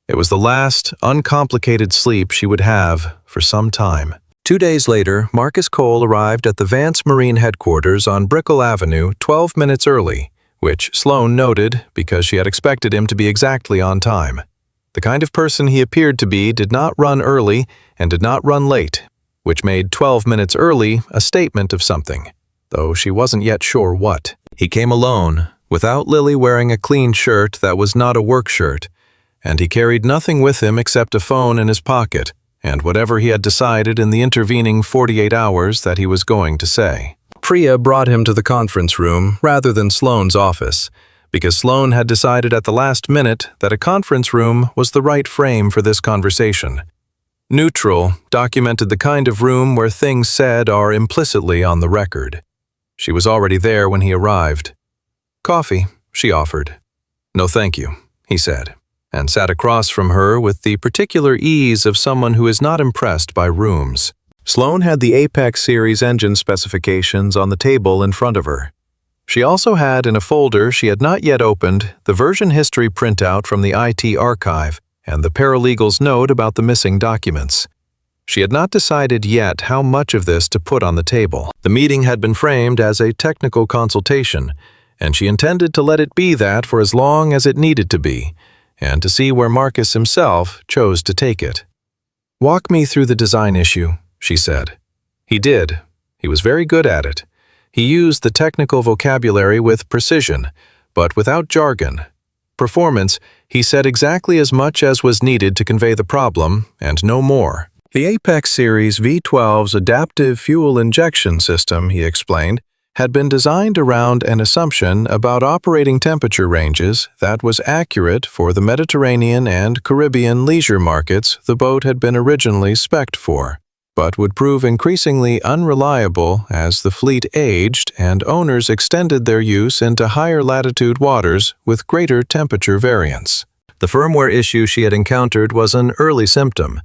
It was the last, uncomplicated sleep she would have for some time. 2 days later, Marcus Cole arrived at the Vance Marine headquarters on Brickell Avenue 12 minutes early, which Sloane noted because she had expected him to be exactly on time. The kind of person he appeared to be did not run early and did not run late, which made 12 minutes early a statement of something, though she wasn't yet sure what. He came alone, without Lily wearing a clean shirt that was not a work shirt, and he carried nothing with him except a phone in his pocket and whatever he had decided in the intervening 48 hours that he was going to say. Priya brought him to the conference room rather than Sloane's office, because Sloane had decided at the last minute that a conference room was the right frame for this conversation. Neutral documented the kind of room where things said are implicitly on the record. She was already there when he arrived. "Coffee," she offered. "No, thank you," he said, and sat across from her with the particular ease of someone who is not impressed by rooms. Sloane had the Apex series engine specifications on the table in front of her. She also had in a folder she had not yet opened the version history printout from the IT archive and the paralegal's note about the missing documents. She had not decided yet how much of this to put on the table. The meeting had been framed as a technical consultation, and she intended to let it be that for as long as it needed to be, and to see where Marcus himself chose to take it. "Walk me through the design issue," she said. He did. He was very good at it. He used the technical vocabulary with precision, but without jargon. Performance, he said exactly as much as was needed to convey the problem, and no more. The Apex Series V12's adaptive fuel injection system, he explained, had been designed around an assumption about operating temperature ranges that was accurate for the Mediterranean and Caribbean leisure markets the boat had been originally spec'd for, but would prove increasingly unreliable as the fleet aged and owners extended their use into higher latitude waters with greater temperature variance. The firmware issue she had encountered was an early symptom.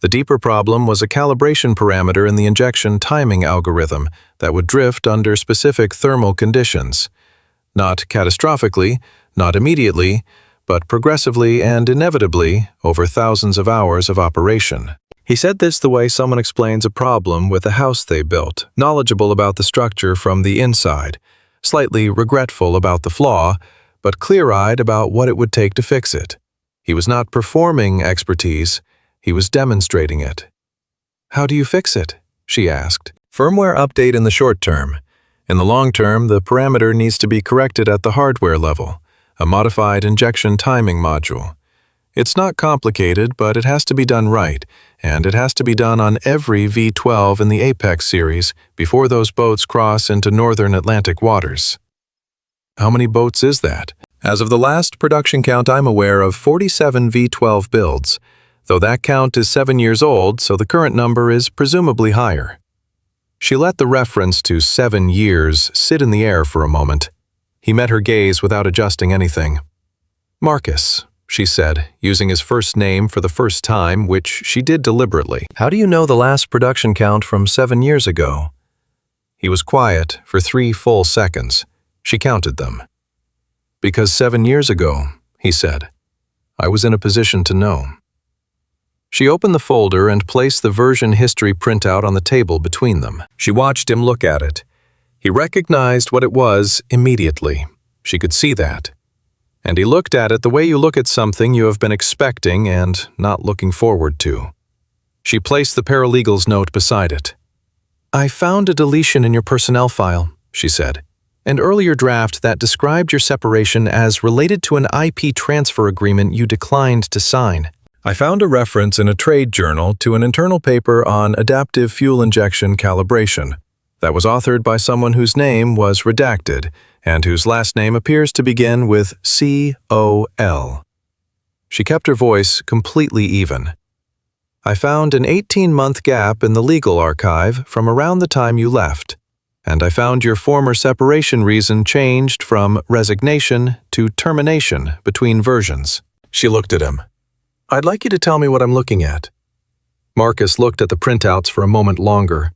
The deeper problem was a calibration parameter in the injection timing algorithm that would drift under specific thermal conditions. Not catastrophically, not immediately, but progressively and inevitably over thousands of hours of operation. He said this the way someone explains a problem with a house they built, knowledgeable about the structure from the inside, slightly regretful about the flaw, but clear-eyed about what it would take to fix it. He was not performing expertise, he was demonstrating it. "How do you fix it?" she asked. "Firmware update in the short term. In the long term, the parameter needs to be corrected at the hardware level, a modified injection timing module. It's not complicated, but it has to be done right, and it has to be done on every V12 in the Apex series before those boats cross into northern Atlantic waters." "How many boats is that?" "As of the last production count I'm aware of, 47 V12 builds, though that count is 7 years old, so the current number is presumably higher." She let the reference to 7 years sit in the air for a moment. He met her gaze without adjusting anything. "Marcus," she said, using his first name for the first time, which she did deliberately. "How do you know the last production count from 7 years ago?" He was quiet for 3 full seconds. She counted them. "Because 7 years ago," he said, "I was in a position to know." She opened the folder and placed the version history printout on the table between them. She watched him look at it. He recognized what it was immediately. She could see that. And he looked at it the way you look at something you have been expecting and not looking forward to. She placed the paralegal's note beside it. "I found a deletion in your personnel file," she said. "An earlier draft that described your separation as related to an IP transfer agreement you declined to sign. I found a reference in a trade journal to an internal paper on adaptive fuel injection calibration that was authored by someone whose name was redacted and whose last name appears to begin with C-O-L. She kept her voice completely even. "I found an 18-month gap in the legal archive from around the time you left, and I found your former separation reason changed from resignation to termination between versions." She looked at him. I'd like you to tell me what I'm looking at. Marcus looked at the printouts for a moment longer.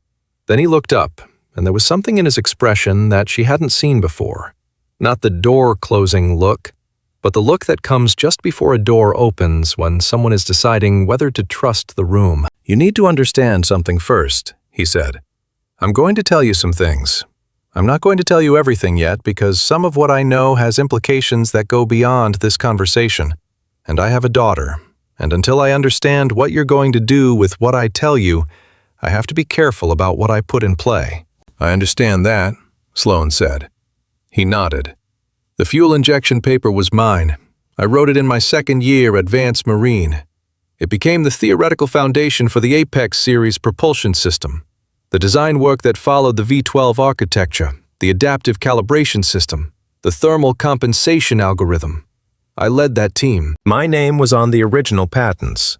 Then he looked up, and there was something in his expression that she hadn't seen before. Not the door-closing look, but the look that comes just before a door opens when someone is deciding whether to trust the room. You need to understand something first, he said. I'm going to tell you some things. I'm not going to tell you everything yet because some of what I know has implications that go beyond this conversation. And I have a daughter, and until I understand what you're going to do with what I tell you, I have to be careful about what I put in play. I understand that, Sloane said. He nodded. The fuel injection paper was mine. I wrote it in my second year at Vance Marine. It became the theoretical foundation for the Apex series propulsion system, the design work that followed the V12 architecture, the adaptive calibration system, the thermal compensation algorithm. I led that team. My name was on the original patents.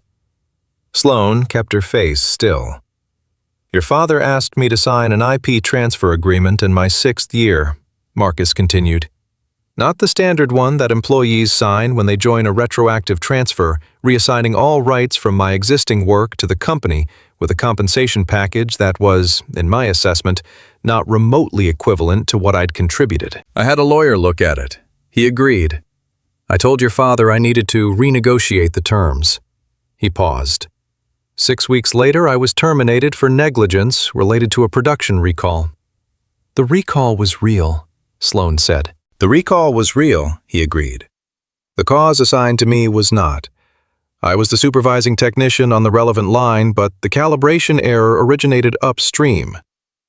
Sloane kept her face still. Your father asked me to sign an IP transfer agreement in my 6th year, Marcus continued. Not the standard one that employees sign when they join a retroactive transfer, reassigning all rights from my existing work to the company with a compensation package that was, in my assessment, not remotely equivalent to what I'd contributed. I had a lawyer look at it. He agreed. I told your father I needed to renegotiate the terms. He paused. 6 weeks later, I was terminated for negligence related to a production recall. The recall was real, Sloane said. The recall was real, he agreed. The cause assigned to me was not. I was the supervising technician on the relevant line, but the calibration error originated upstream.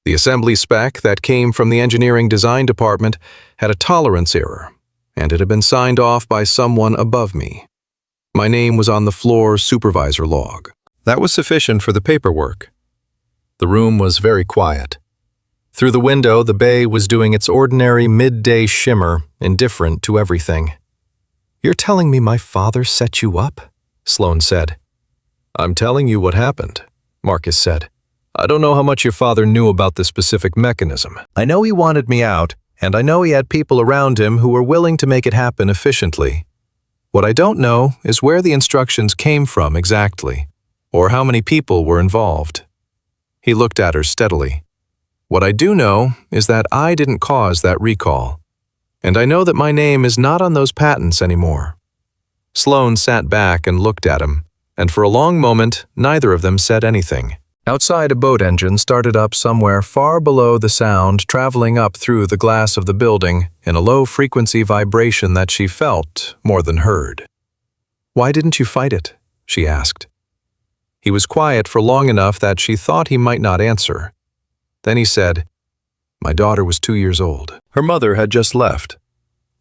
The assembly spec that came from the engineering design department had a tolerance error, and it had been signed off by someone above me. My name was on the floor supervisor log. That was sufficient for the paperwork. The room was very quiet. Through the window, the bay was doing its ordinary midday shimmer, indifferent to everything. You're telling me my father set you up? Sloane said. I'm telling you what happened, Marcus said. I don't know how much your father knew about the specific mechanism. I know he wanted me out, and I know he had people around him who were willing to make it happen efficiently. What I don't know is where the instructions came from exactly, or how many people were involved. He looked at her steadily. What I do know is that I didn't cause that recall, and I know that my name is not on those patents anymore. Sloane sat back and looked at him, and for a long moment, neither of them said anything. Outside, a boat engine started up somewhere far below the sound traveling up through the glass of the building in a low-frequency vibration that she felt more than heard. Why didn't you fight it? She asked. He was quiet for long enough that she thought he might not answer. Then he said, My daughter was 2 years old. Her mother had just left.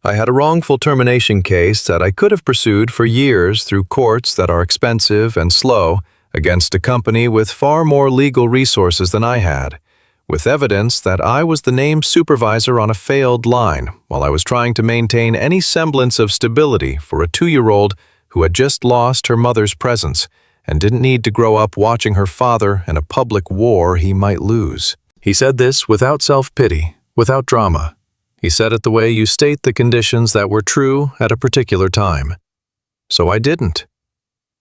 I had a wrongful termination case that I could have pursued for years through courts that are expensive and slow against a company with far more legal resources than I had, with evidence that I was the named supervisor on a failed line while I was trying to maintain any semblance of stability for a 2-year-old who had just lost her mother's presence and didn't need to grow up watching her father in a public war he might lose. He said this without self-pity, without drama. He said it the way you state the conditions that were true at a particular time. So I didn't.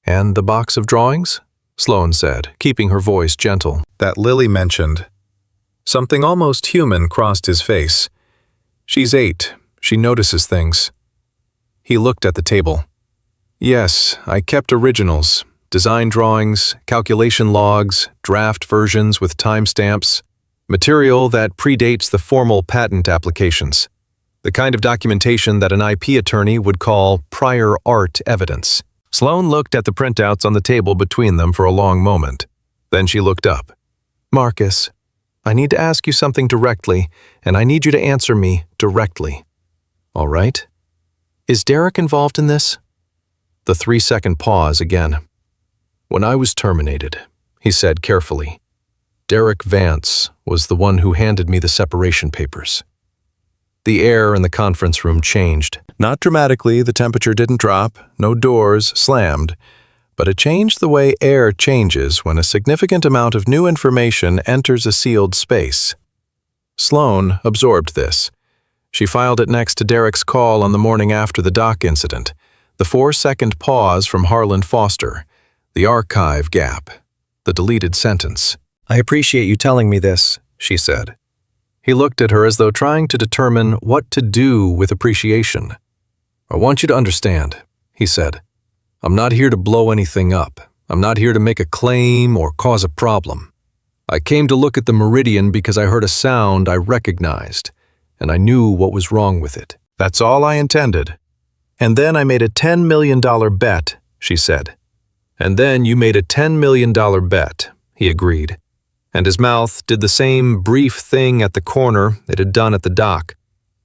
And the box of drawings? Sloane said, keeping her voice gentle. That Lily mentioned. Something almost human crossed his face. She's 8. She notices things. He looked at the table. Yes, I kept originals, design drawings, calculation logs, draft versions with timestamps, material that predates the formal patent applications, the kind of documentation that an IP attorney would call prior art evidence. Sloane looked at the printouts on the table between them for a long moment. Then she looked up. Marcus, I need to ask you something directly, and I need you to answer me directly. All right? Is Derek involved in this? The 3-second pause again. When I was terminated, he said carefully, Derek Vance was the one who handed me the separation papers. The air in the conference room changed. Not dramatically, the temperature didn't drop, no doors slammed, but it changed the way air changes when a significant amount of new information enters a sealed space. Sloane absorbed this. She filed it next to Derek's call on the morning after the dock incident, The 4-second pause from Harlan Foster, the archive gap, the deleted sentence. "I appreciate you telling me this," she said. He looked at her as though trying to determine what to do with appreciation. "I want you to understand," he said. "I'm not here to blow anything up. I'm not here to make a claim or cause a problem. I came to look at the Meridian because I heard a sound I recognized, and I knew what was wrong with it. That's all I intended. And then I made a $10 million bet," she said. "And then you made a $10 million bet," he agreed. And his mouth did the same brief thing at the corner it had done at the dock.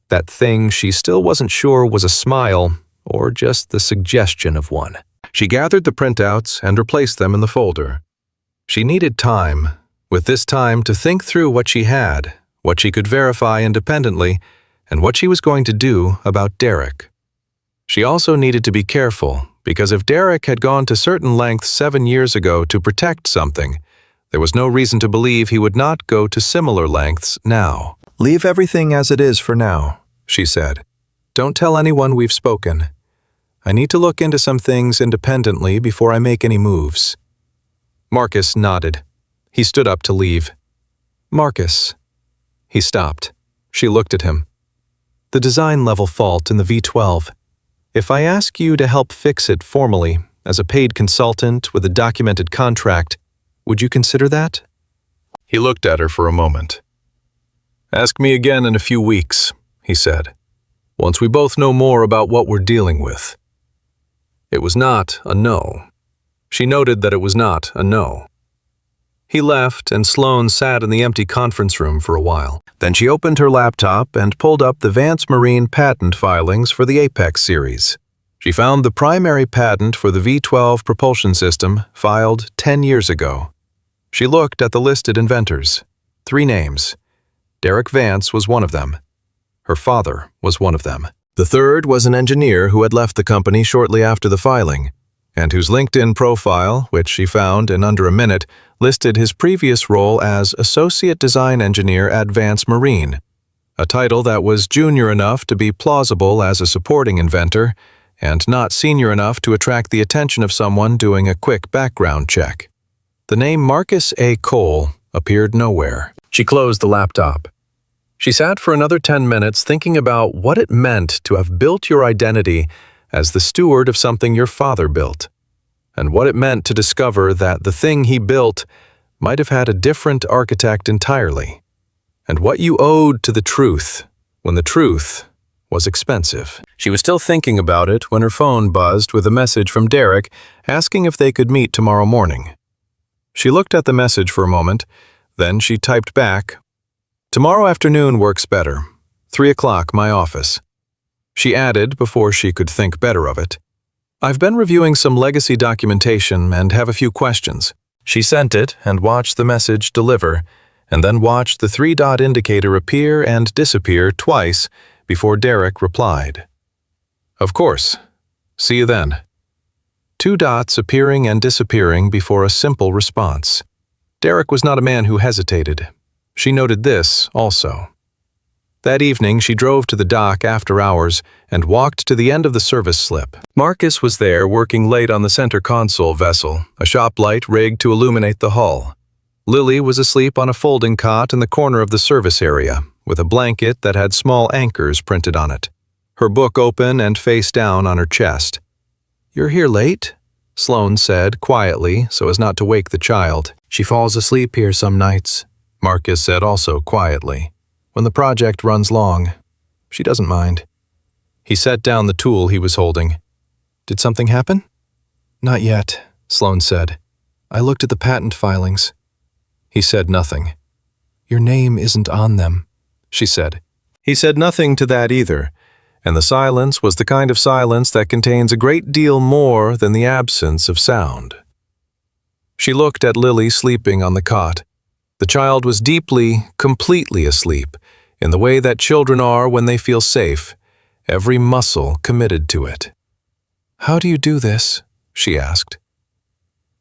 That thing she still wasn't sure was a smile or just the suggestion of one. She gathered the printouts and replaced them in the folder. She needed time, with this time to think through what she had, what she could verify independently, and what she was going to do about Derek. She also needed to be careful, because if Derek had gone to certain lengths 7 years ago to protect something, there was no reason to believe he would not go to similar lengths now. "Leave everything as it is for now," she said. "Don't tell anyone we've spoken. I need to look into some things independently before I make any moves." Marcus nodded. He stood up to leave. "Marcus." He stopped. She looked at him. "The design level fault in the V12. If I ask you to help fix it formally, as a paid consultant with a documented contract, would you consider that?" He looked at her for a moment. "Ask me again in a few weeks," he said, "once we both know more about what we're dealing with." It was not a no. She noted that it was not a no. He left, and Sloane sat in the empty conference room for a while. Then she opened her laptop and pulled up the Vance Marine patent filings for the Apex series. She found the primary patent for the V12 propulsion system filed 10 years ago. She looked at the listed inventors. 3 names. Derek Vance was one of them. Her father was one of them. The third was an engineer who had left the company shortly after the filing, and whose LinkedIn profile, which she found in under a minute, listed his previous role as Associate Design Engineer at Vance Marine, a title that was junior enough to be plausible as a supporting inventor, and not senior enough to attract the attention of someone doing a quick background check. The name Marcus A. Cole appeared nowhere. She closed the laptop. She sat for another 10 minutes thinking about what it meant to have built your identity as the steward of something your father built, and what it meant to discover that the thing he built might have had a different architect entirely, and what you owed to the truth when the truth was expensive. She was still thinking about it when her phone buzzed with a message from Derek asking if they could meet tomorrow morning. She looked at the message for a moment, then she typed back, "Tomorrow afternoon works better. 3 o'clock, my office." She added, before she could think better of it, "I've been reviewing some legacy documentation and have a few questions." She sent it and watched the message deliver, and then watched the 3-dot indicator appear and disappear twice before Derek replied. "Of course. See you then." 2 dots appearing and disappearing before a simple response. Derek was not a man who hesitated. She noted this also. That evening, she drove to the dock after hours and walked to the end of the service slip. Marcus was there working late on the center console vessel, a shop light rigged to illuminate the hull. Lily was asleep on a folding cot in the corner of the service area, with a blanket that had small anchors printed on it, her book open and face down on her chest. "You're here late?" Sloane said quietly so as not to wake the child. "She falls asleep here some nights," Marcus said also quietly. "When the project runs long, she doesn't mind." He set down the tool he was holding. "Did something happen?" "Not yet," Sloane said. "I looked at the patent filings." He said nothing. "Your name isn't on them," she said. He said nothing to that either, and the silence was the kind of silence that contains a great deal more than the absence of sound. She looked at Lily sleeping on the cot. The child was deeply, completely asleep, in the way that children are when they feel safe, every muscle committed to it. "How do you do this?" she asked.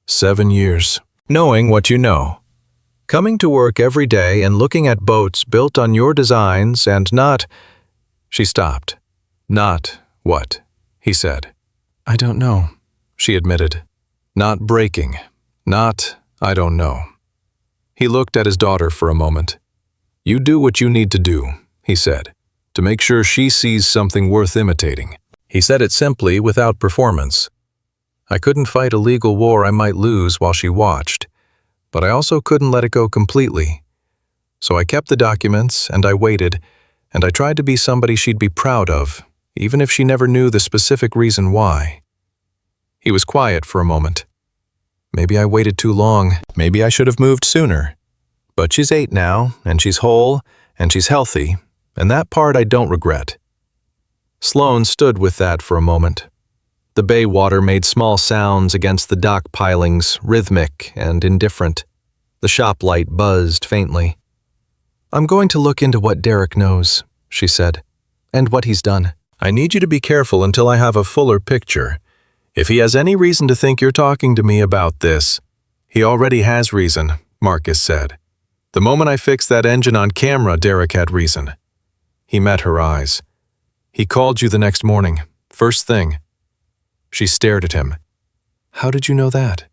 7 years. Knowing what you know. Coming to work every day and looking at boats built on your designs and not... She stopped. "Not what?" he said. I don't know, she admitted. Not breaking. Not, I don't know. He looked at his daughter for a moment. You do what you need to do, he said, to make sure she sees something worth imitating. He said it simply, without performance. I couldn't fight a legal war I might lose while she watched, but I also couldn't let it go completely. So I kept the documents, and I waited, and I tried to be somebody she'd be proud of, even if she never knew the specific reason why. He was quiet for a moment. Maybe I waited too long. Maybe I should have moved sooner. But she's 8 now, and she's whole, and she's healthy, and that part I don't regret. Sloane stood with that for a moment. The bay water made small sounds against the dock pilings, rhythmic and indifferent. The shop light buzzed faintly. I'm going to look into what Derek knows, she said, and what he's done. I need you to be careful until I have a fuller picture. If he has any reason to think you're talking to me about this, he already has reason, Marcus said. The moment I fixed that engine on camera, Derek had reason. He met her eyes. He called you the next morning, first thing. She stared at him. How did you know that?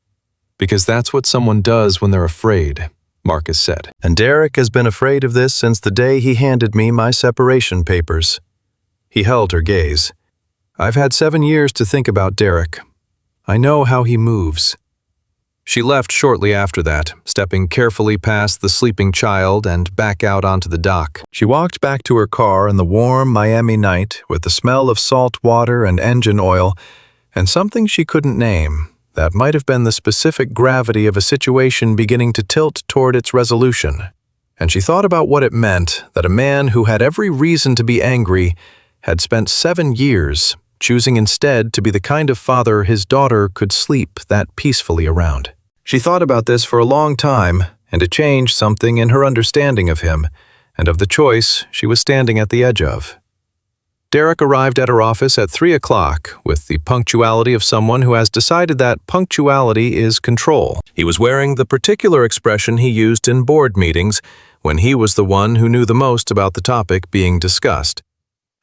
Because that's what someone does when they're afraid, Marcus said. And Derek has been afraid of this since the day he handed me my separation papers. He held her gaze. I've had 7 years to think about Derek. I know how he moves. She left shortly after that, stepping carefully past the sleeping child and back out onto the dock. She walked back to her car in the warm Miami night with the smell of salt water and engine oil and something she couldn't name that might have been the specific gravity of a situation beginning to tilt toward its resolution. And she thought about what it meant that a man who had every reason to be angry had spent 7 years choosing instead to be the kind of father his daughter could sleep that peacefully around. She thought about this for a long time, and it changed something in her understanding of him and of the choice she was standing at the edge of. Derek arrived at her office at 3 o'clock with the punctuality of someone who has decided that punctuality is control. He was wearing the particular expression he used in board meetings when he was the one who knew the most about the topic being discussed.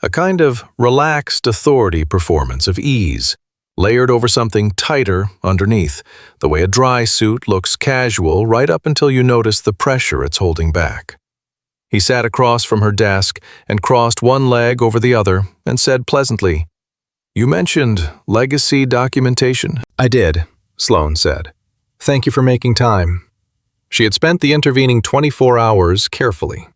A kind of relaxed authority performance of ease, layered over something tighter underneath, the way a dry suit looks casual right up until you notice the pressure it's holding back. He sat across from her desk and crossed one leg over the other and said pleasantly, You mentioned legacy documentation? I did, Sloane said. Thank you for making time. She had spent the intervening 24 hours carefully.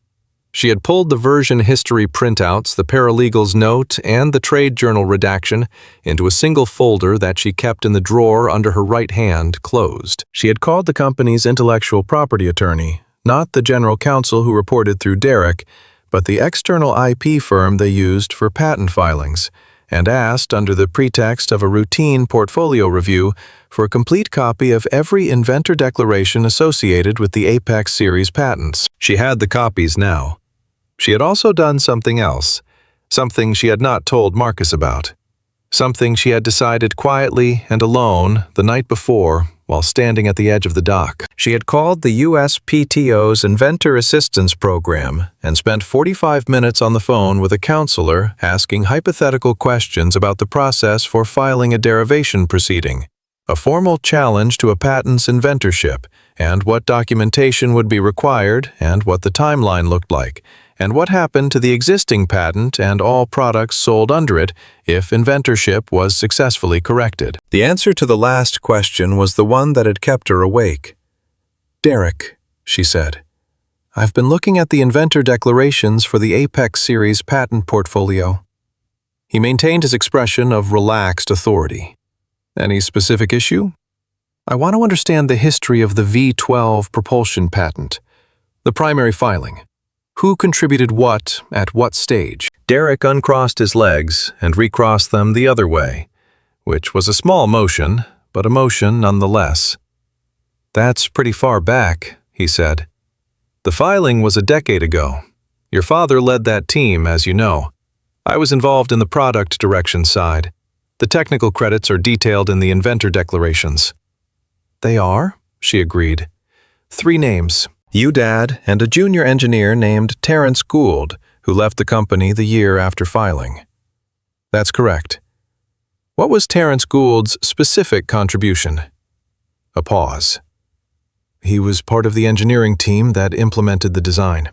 She had pulled the version history printouts, the paralegal's note, and the trade journal redaction into a single folder that she kept in the drawer under her right hand, closed. She had called the company's intellectual property attorney, not the general counsel who reported through Derek, but the external IP firm they used for patent filings, and asked, under the pretext of a routine portfolio review, for a complete copy of every inventor declaration associated with the Apex series patents. She had the copies now. She had also done something else, something she had not told Marcus about, something she had decided quietly and alone the night before while standing at the edge of the dock. She had called the USPTO's Inventor Assistance Program and spent 45 minutes on the phone with a counselor asking hypothetical questions about the process for filing a derivation proceeding, a formal challenge to a patent's inventorship, and what documentation would be required and what the timeline looked like, and what happened to the existing patent and all products sold under it if inventorship was successfully corrected. The answer to the last question was the one that had kept her awake. Derek, she said, I've been looking at the inventor declarations for the Apex series patent portfolio. He maintained his expression of relaxed authority. Any specific issue? I want to understand the history of the V12 propulsion patent, the primary filing. Who contributed what at what stage? Derek uncrossed his legs and recrossed them the other way, which was a small motion, but a motion nonetheless. That's pretty far back, he said. The filing was a decade ago. Your father led that team, as you know. I was involved in the product direction side. The technical credits are detailed in the inventor declarations. They are, she agreed. 3 names. You, Dad, and a junior engineer named Terrence Gould, who left the company the year after filing. That's correct. What was Terence Gould's specific contribution? A pause. He was part of the engineering team that implemented the design.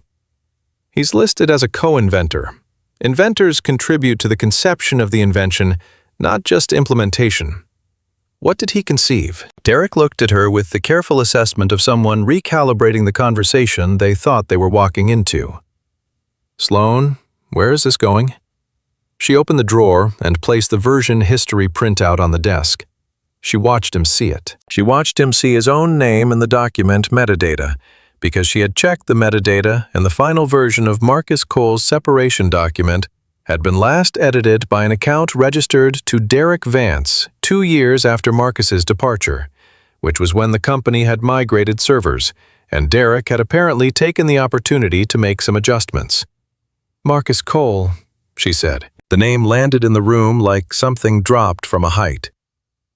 He's listed as a co-inventor. Inventors contribute to the conception of the invention, not just implementation. What did he conceive? Derek looked at her with the careful assessment of someone recalibrating the conversation they thought they were walking into. Sloan, where is this going? She opened the drawer and placed the version history printout on the desk. She watched him see it. She watched him see his own name in the document metadata, because she had checked the metadata and the final version of Marcus Cole's separation document had been last edited by an account registered to Derek Vance 2 years after Marcus's departure, which was when the company had migrated servers, and Derek had apparently taken the opportunity to make some adjustments. Marcus Cole, she said. The name landed in the room like something dropped from a height.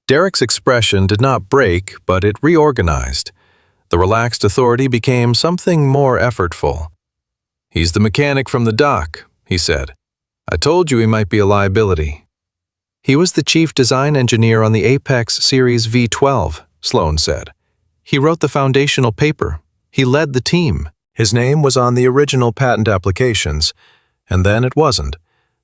Derek's expression did not break, but it reorganized. The relaxed authority became something more effortful. "He's the mechanic from the dock," he said. "I told you he might be a liability." "He was the chief design engineer on the Apex Series V12, Sloan said. "He wrote the foundational paper. He led the team. His name was on the original patent applications, and then it wasn't.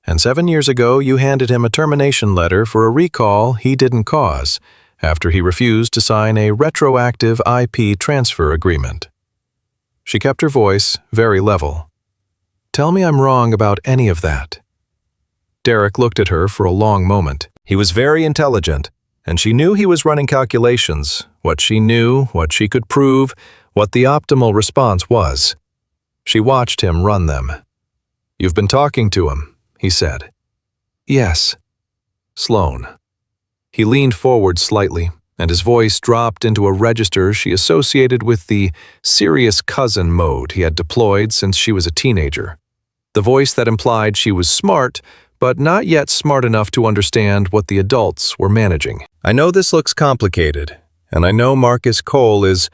And 7 years ago you handed him a termination letter for a recall he didn't cause, after he refused to sign a retroactive IP transfer agreement." She kept her voice very level. "Tell me I'm wrong about any of that." Derek looked at her for a long moment. He was very intelligent, and she knew he was running calculations, what she knew, what she could prove, what the optimal response was. She watched him run them. "You've been talking to him," he said. "Yes." Sloan. He leaned forward slightly, and his voice dropped into a register she associated with the serious cousin mode he had deployed since she was a teenager. The voice that implied she was smart, but not yet smart enough to understand what the adults were managing. "I know this looks complicated, and I know Marcus Cole is...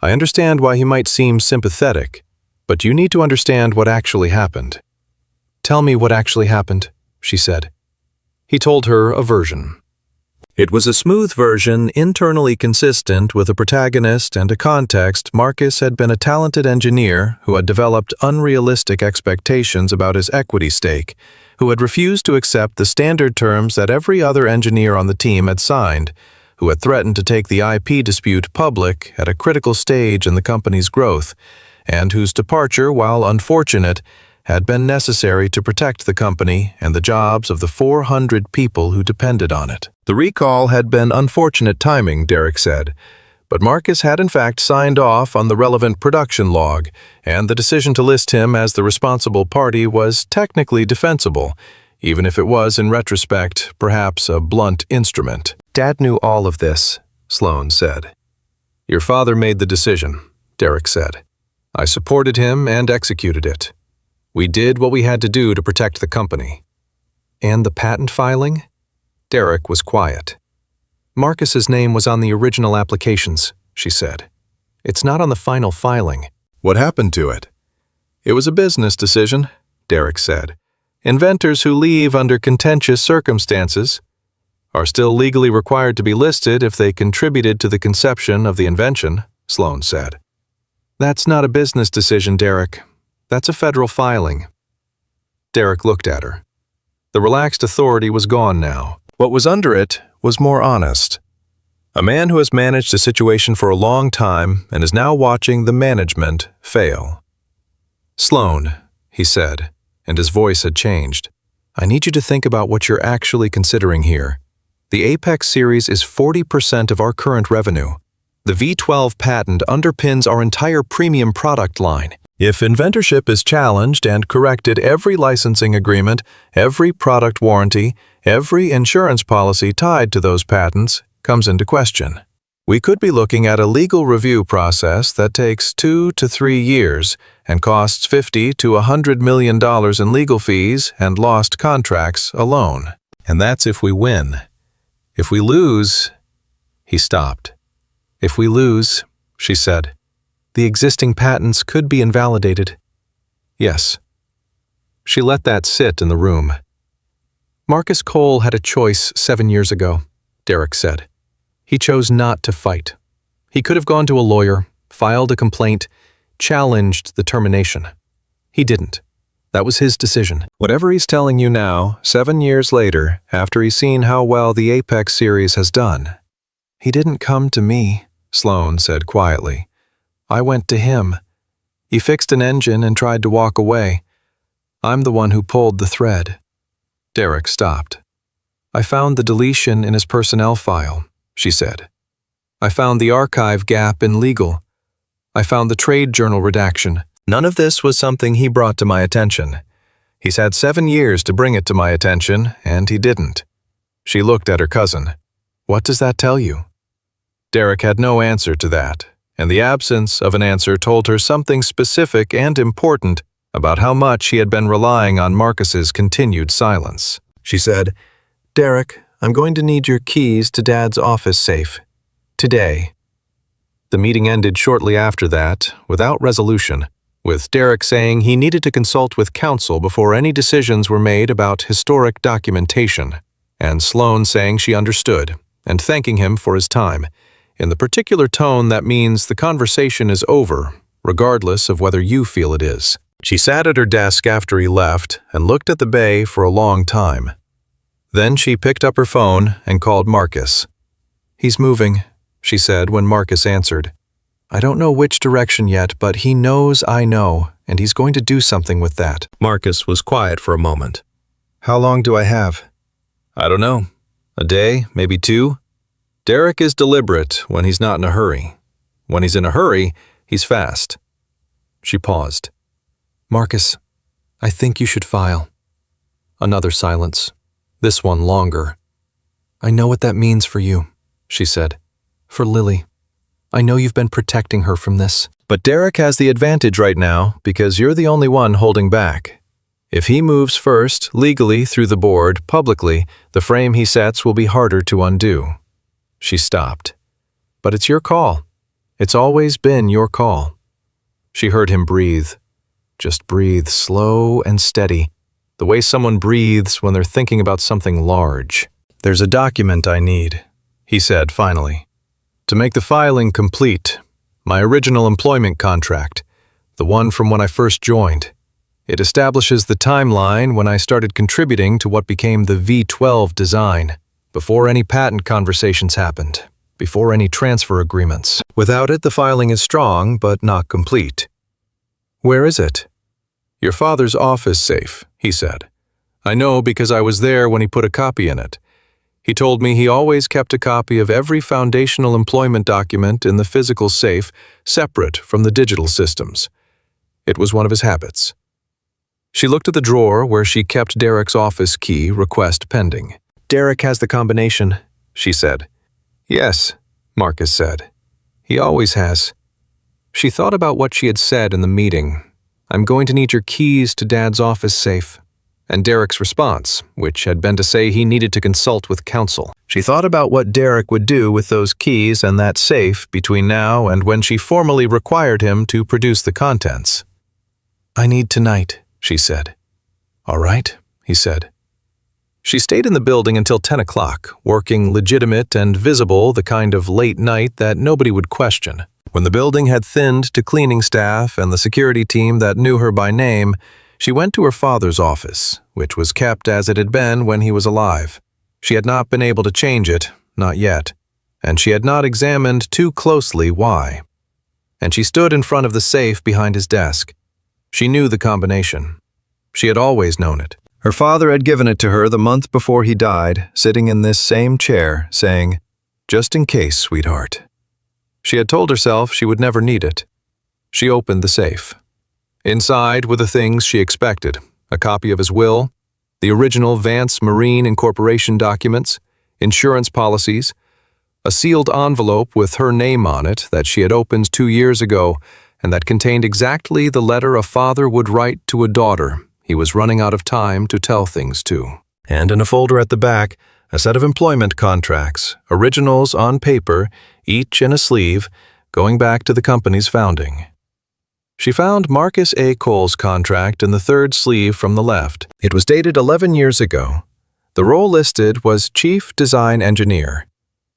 I understand why he might seem sympathetic, but you need to understand what actually happened." "Tell me what actually happened," she said. He told her a version. It was a smooth version, internally consistent with a protagonist and a context. Marcus had been a talented engineer who had developed unrealistic expectations about his equity stake, who had refused to accept the standard terms that every other engineer on the team had signed, who had threatened to take the IP dispute public at a critical stage in the company's growth, and whose departure, while unfortunate, had been necessary to protect the company and the jobs of the 400 people who depended on it. The recall had been unfortunate timing, Derek said, but Marcus had in fact signed off on the relevant production log, and the decision to list him as the responsible party was technically defensible, even if it was, in retrospect, perhaps a blunt instrument. "Dad knew all of this," Sloan said. "Your father made the decision," Derek said. "I supported him and executed it. We did what we had to do to protect the company." "And the patent filing?" Derek was quiet. "Marcus's name was on the original applications," she said. "It's not on the final filing." "What happened to it?" "It was a business decision," Derek said. "Inventors who leave under contentious circumstances are still legally required to be listed if they contributed to the conception of the invention," Sloan said. "That's not a business decision, Derek. That's a federal filing." Derek looked at her. The relaxed authority was gone now. What was under it was more honest. A man who has managed a situation for a long time and is now watching the management fail. "Sloan," he said, and his voice had changed. "I need you to think about what you're actually considering here. The Apex series is 40% of our current revenue. The V12 patent underpins our entire premium product line. If inventorship is challenged and corrected, every licensing agreement, every product warranty, every insurance policy tied to those patents comes into question. We could be looking at a legal review process that takes 2 to 3 years and costs $50 to $100 million in legal fees and lost contracts alone. And that's if we win. If we lose..." He stopped. "If we lose," she said, "the existing patents could be invalidated." "Yes." She let that sit in the room. Marcus Cole had a choice 7 years ago, Derek said. He chose not to fight. He could have gone to a lawyer, filed a complaint, challenged the termination. He didn't. That was his decision. Whatever he's telling you now, 7 years later, after he's seen how well the Apex series has done. He didn't come to me, Sloane said quietly. I went to him. He fixed an engine and tried to walk away. I'm the one who pulled the thread. Derek stopped. I found the deletion in his personnel file, she said. I found the archive gap in legal. I found the trade journal redaction. None of this was something he brought to my attention. He's had 7 years to bring it to my attention, and he didn't. She looked at her cousin. What does that tell you? Derek had no answer to that, and the absence of an answer told her something specific and important about how much he had been relying on Marcus's continued silence. She said, Derek, I'm going to need your keys to Dad's office safe. Today. The meeting ended shortly after that, without resolution, with Derek saying he needed to consult with counsel before any decisions were made about historic documentation, and Sloane saying she understood, and thanking him for his time, in the particular tone that means the conversation is over, regardless of whether you feel it is. She sat at her desk after he left and looked at the bay for a long time. Then she picked up her phone and called Marcus. He's moving, she said when Marcus answered. I don't know which direction yet, but he knows I know, and he's going to do something with that. Marcus was quiet for a moment. How long do I have? I don't know. A day, maybe 2? Derek is deliberate when he's not in a hurry. When he's in a hurry, he's fast. She paused. Marcus, I think you should file. Another silence. This one longer. I know what that means for you, she said. For Lily. I know you've been protecting her from this. But Derek has the advantage right now because you're the only one holding back. If he moves first, legally, through the board, publicly, the frame he sets will be harder to undo. She stopped. But it's your call. It's always been your call. She heard him breathe. Just breathe slow and steady, the way someone breathes when they're thinking about something large. There's a document I need, he said finally. To make the filing complete, my original employment contract, the one from when I first joined. It establishes the timeline when I started contributing to what became the V12 design, before any patent conversations happened, before any transfer agreements. Without it, the filing is strong, but not complete. Where is it? Your father's office safe, he said. I know because I was there when he put a copy in it. He told me he always kept a copy of every foundational employment document in the physical safe, separate from the digital systems. It was one of his habits. She looked at the drawer where she kept Derek's office key, request pending. Derek has the combination, she said. Yes, Marcus said. He always has. She thought about what she had said in the meeting. I'm going to need your keys to Dad's office safe. And Derek's response, which had been to say he needed to consult with counsel. She thought about what Derek would do with those keys and that safe between now and when she formally required him to produce the contents. I need tonight, she said. All right, he said. She stayed in the building until 10 o'clock, working legitimate and visible, the kind of late night that nobody would question. When the building had thinned to cleaning staff and the security team that knew her by name, she went to her father's office, which was kept as it had been when he was alive. She had not been able to change it, not yet, and she had not examined too closely why. And she stood in front of the safe behind his desk. She knew the combination. She had always known it. Her father had given it to her the month before he died, sitting in this same chair, saying, "Just in case, sweetheart." She had told herself she would never need it. She opened the safe. Inside were the things she expected: a copy of his will, the original Vance Marine Incorporation documents, insurance policies, a sealed envelope with her name on it that she had opened 2 years ago and that contained exactly the letter a father would write to a daughter he was running out of time to tell things to. And in a folder at the back, a set of employment contracts, originals on paper, each in a sleeve, going back to the company's founding. She found Marcus A. Cole's contract in the third sleeve from the left. It was dated 11 years ago. The role listed was Chief Design Engineer.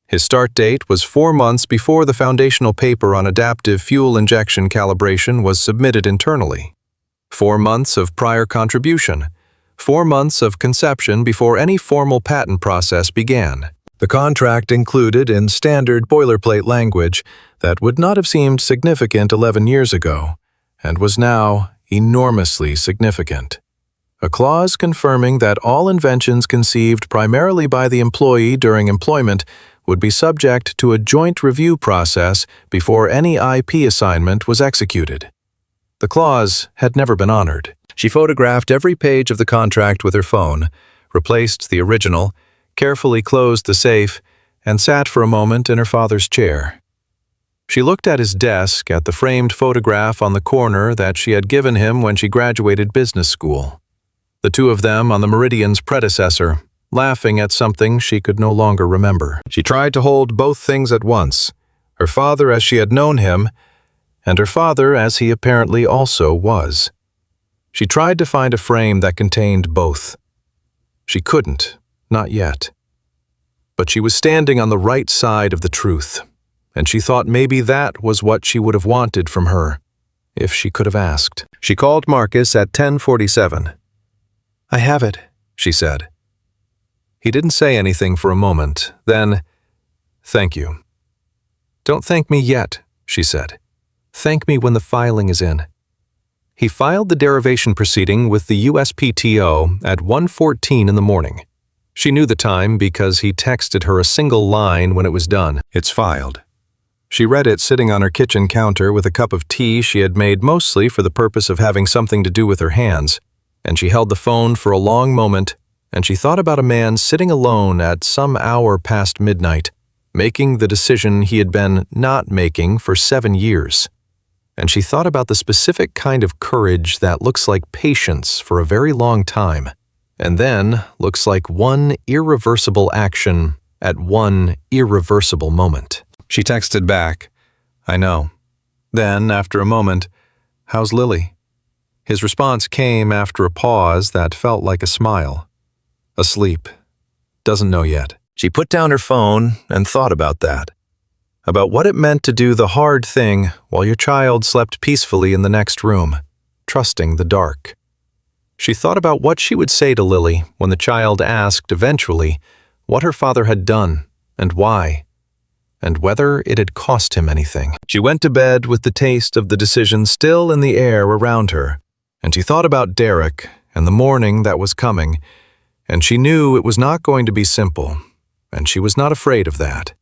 His start date was 4 months before the foundational paper on adaptive fuel injection calibration was submitted internally. 4 months of prior contribution. 4 months of conception before any formal patent process began. The contract included in standard boilerplate language that would not have seemed significant 11 years ago, and was now enormously significant. A clause confirming that all inventions conceived primarily by the employee during employment would be subject to a joint review process before any IP assignment was executed. The clause had never been honored. She photographed every page of the contract with her phone, replaced the original, carefully closed the safe, and sat for a moment in her father's chair. She looked at his desk, at the framed photograph on the corner that she had given him when she graduated business school. The two of them on the Meridian's predecessor, laughing at something she could no longer remember. She tried to hold both things at once, her father as she had known him, and her father as he apparently also was. She tried to find a frame that contained both. She couldn't, not yet. But she was standing on the right side of the truth, and she thought maybe that was what she would have wanted from her, if she could have asked. She called Marcus at 10:47. "I have it," she said. He didn't say anything for a moment, then, "Thank you." "Don't thank me yet," she said. "Thank me when the filing is in." He filed the derivation proceeding with the USPTO at 1:14 in the morning. She knew the time because he texted her a single line when it was done. "It's filed." She read it sitting on her kitchen counter with a cup of tea she had made mostly for the purpose of having something to do with her hands, and she held the phone for a long moment, and she thought about a man sitting alone at some hour past midnight, making the decision he had been not making for 7 years. And she thought about the specific kind of courage that looks like patience for a very long time, and then looks like one irreversible action at one irreversible moment. She texted back, "I know." Then, after a moment, "How's Lily?" His response came after a pause that felt like a smile. "Asleep. Doesn't know yet." She put down her phone and thought about that. About what it meant to do the hard thing while your child slept peacefully in the next room, trusting the dark. She thought about what she would say to Lily when the child asked eventually what her father had done and why, and whether it had cost him anything. She went to bed with the taste of the decision still in the air around her, and she thought about Derek and the morning that was coming, and she knew it was not going to be simple, and she was not afraid of that.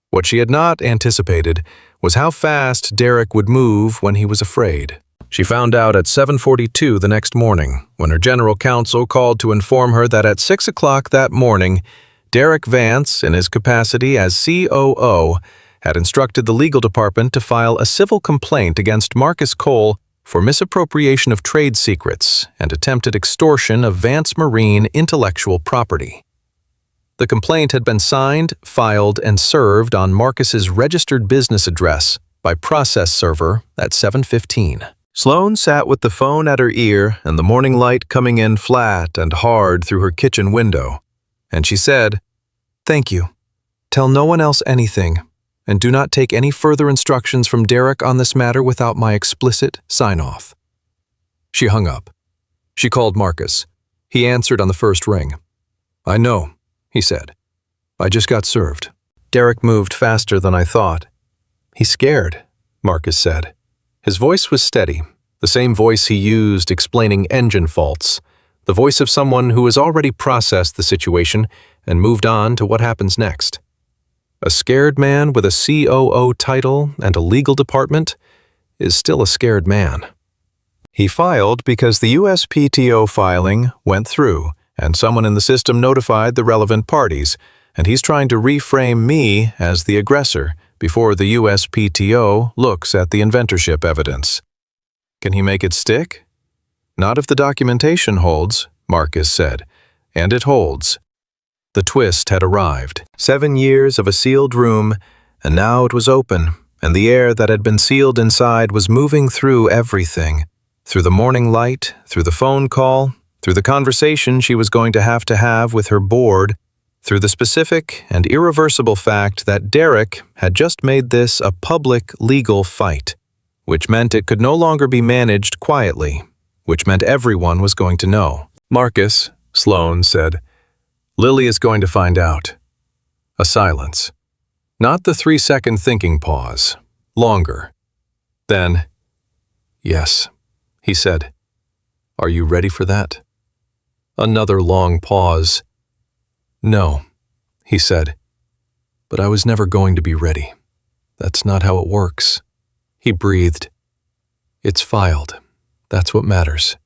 What she had not anticipated was how fast Derek would move when he was afraid. She found out at 7:42 the next morning, when her general counsel called to inform her that at 6 o'clock that morning, Derek Vance, in his capacity as COO, had instructed the legal department to file a civil complaint against Marcus Cole for misappropriation of trade secrets and attempted extortion of Vance Marine intellectual property. The complaint had been signed, filed, and served on Marcus's registered business address by process server at 7:15. Sloane sat with the phone at her ear and the morning light coming in flat and hard through her kitchen window, and she said, "Thank you. Tell no one else anything, and do not take any further instructions from Derek on this matter without my explicit sign-off." She hung up. She called Marcus. He answered on the first ring. "I know," he said. "I just got served." Derek moved faster than I thought. "He's scared," Marcus said. His voice was steady, the same voice he used explaining engine faults, the voice of someone who has already processed the situation and moved on to what happens next. A scared man with a COO title and a legal department is still a scared man. He filed because the USPTO filing went through, and someone in the system notified the relevant parties, and he's trying to reframe me as the aggressor before the USPTO looks at the inventorship evidence. Can he make it stick? Not if the documentation holds, Marcus said, and it holds. The twist had arrived. 7 years of a sealed room, and now it was open, and the air that had been sealed inside was moving through everything, through the morning light, through the phone call, through the conversation she was going to have with her board, through the specific and irreversible fact that Derek had just made this a public legal fight, which meant it could no longer be managed quietly, which meant everyone was going to know. "Marcus," Sloane said, "Lily is going to find out." A silence. Not the 3-second thinking pause. Longer. Then, "Yes," he said. "Are you ready for that?" Another long pause. "No," he said. "But I was never going to be ready. That's not how it works." He breathed. "It's filed. That's what matters.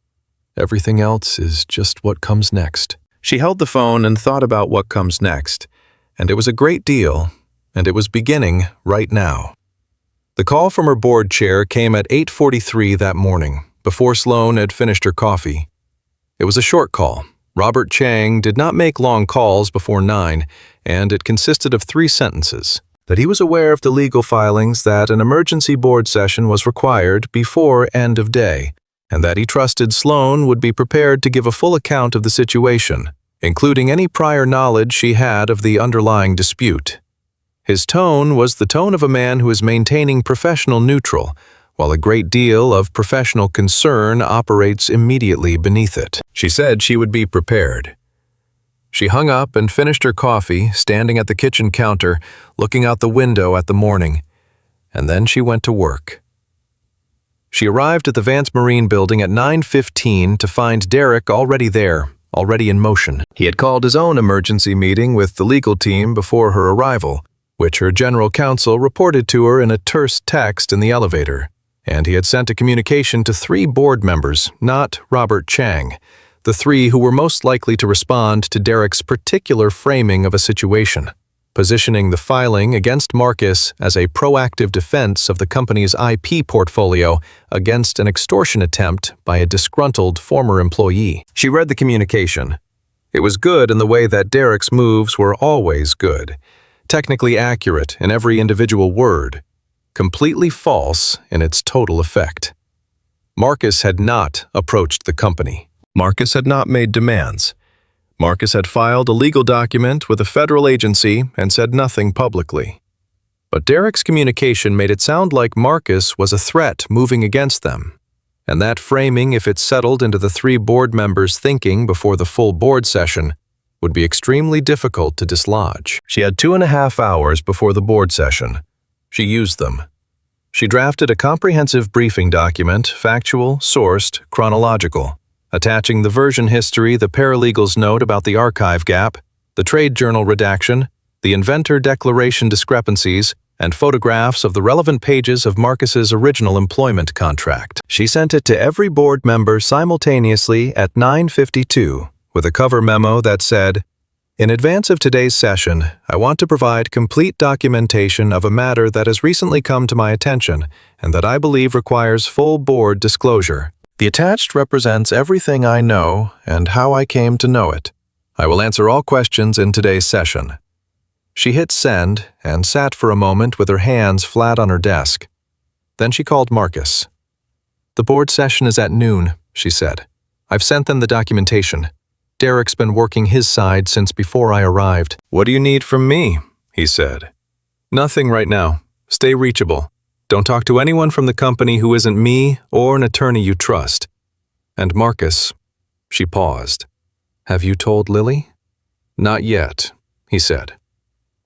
Everything else is just what comes next." She held the phone and thought about what comes next, and it was a great deal, and it was beginning right now. The call from her board chair came at 8:43 that morning, before Sloane had finished her coffee. It was a short call. Robert Chang did not make long calls before 9, and it consisted of 3 sentences. That he was aware of the legal filings, that an emergency board session was required before end of day, and that he trusted Sloane would be prepared to give a full account of the situation, including any prior knowledge she had of the underlying dispute. His tone was the tone of a man who is maintaining professional neutral, while a great deal of professional concern operates immediately beneath it. She said she would be prepared. She hung up and finished her coffee, standing at the kitchen counter, looking out the window at the morning, and then she went to work. She arrived at the Vance Marine building at 9:15 to find Derek already there, already in motion. He had called his own emergency meeting with the legal team before her arrival, which her general counsel reported to her in a terse text in the elevator, and he had sent a communication to 3 board members, not Robert Chang, the 3 who were most likely to respond to Derek's particular framing of a situation, positioning the filing against Marcus as a proactive defense of the company's IP portfolio against an extortion attempt by a disgruntled former employee. She read the communication. It was good in the way that Derek's moves were always good, technically accurate in every individual word, completely false in its total effect. Marcus had not approached the company. Marcus had not made demands. Marcus had filed a legal document with a federal agency and said nothing publicly. But Derek's communication made it sound like Marcus was a threat moving against them, and that framing, if it settled into the 3 board members' thinking before the full board session, would be extremely difficult to dislodge. She had 2.5 hours before the board session. She used them. She drafted a comprehensive briefing document, factual, sourced, chronological, attaching the version history, the paralegal's note about the archive gap, the trade journal redaction, the inventor declaration discrepancies, and photographs of the relevant pages of Marcus's original employment contract. She sent it to every board member simultaneously at 9:52, with a cover memo that said, "In advance of today's session, I want to provide complete documentation of a matter that has recently come to my attention and that I believe requires full board disclosure. The attached represents everything I know and how I came to know it. I will answer all questions in today's session." She hit send and sat for a moment with her hands flat on her desk. Then she called Marcus. "The board session is at noon," she said. "I've sent them the documentation. Derek's been working his side since before I arrived." "What do you need from me?" he said. "Nothing right now. Stay reachable. Don't talk to anyone from the company who isn't me or an attorney you trust. And Marcus," she paused. "Have you told Lily?" "Not yet," he said.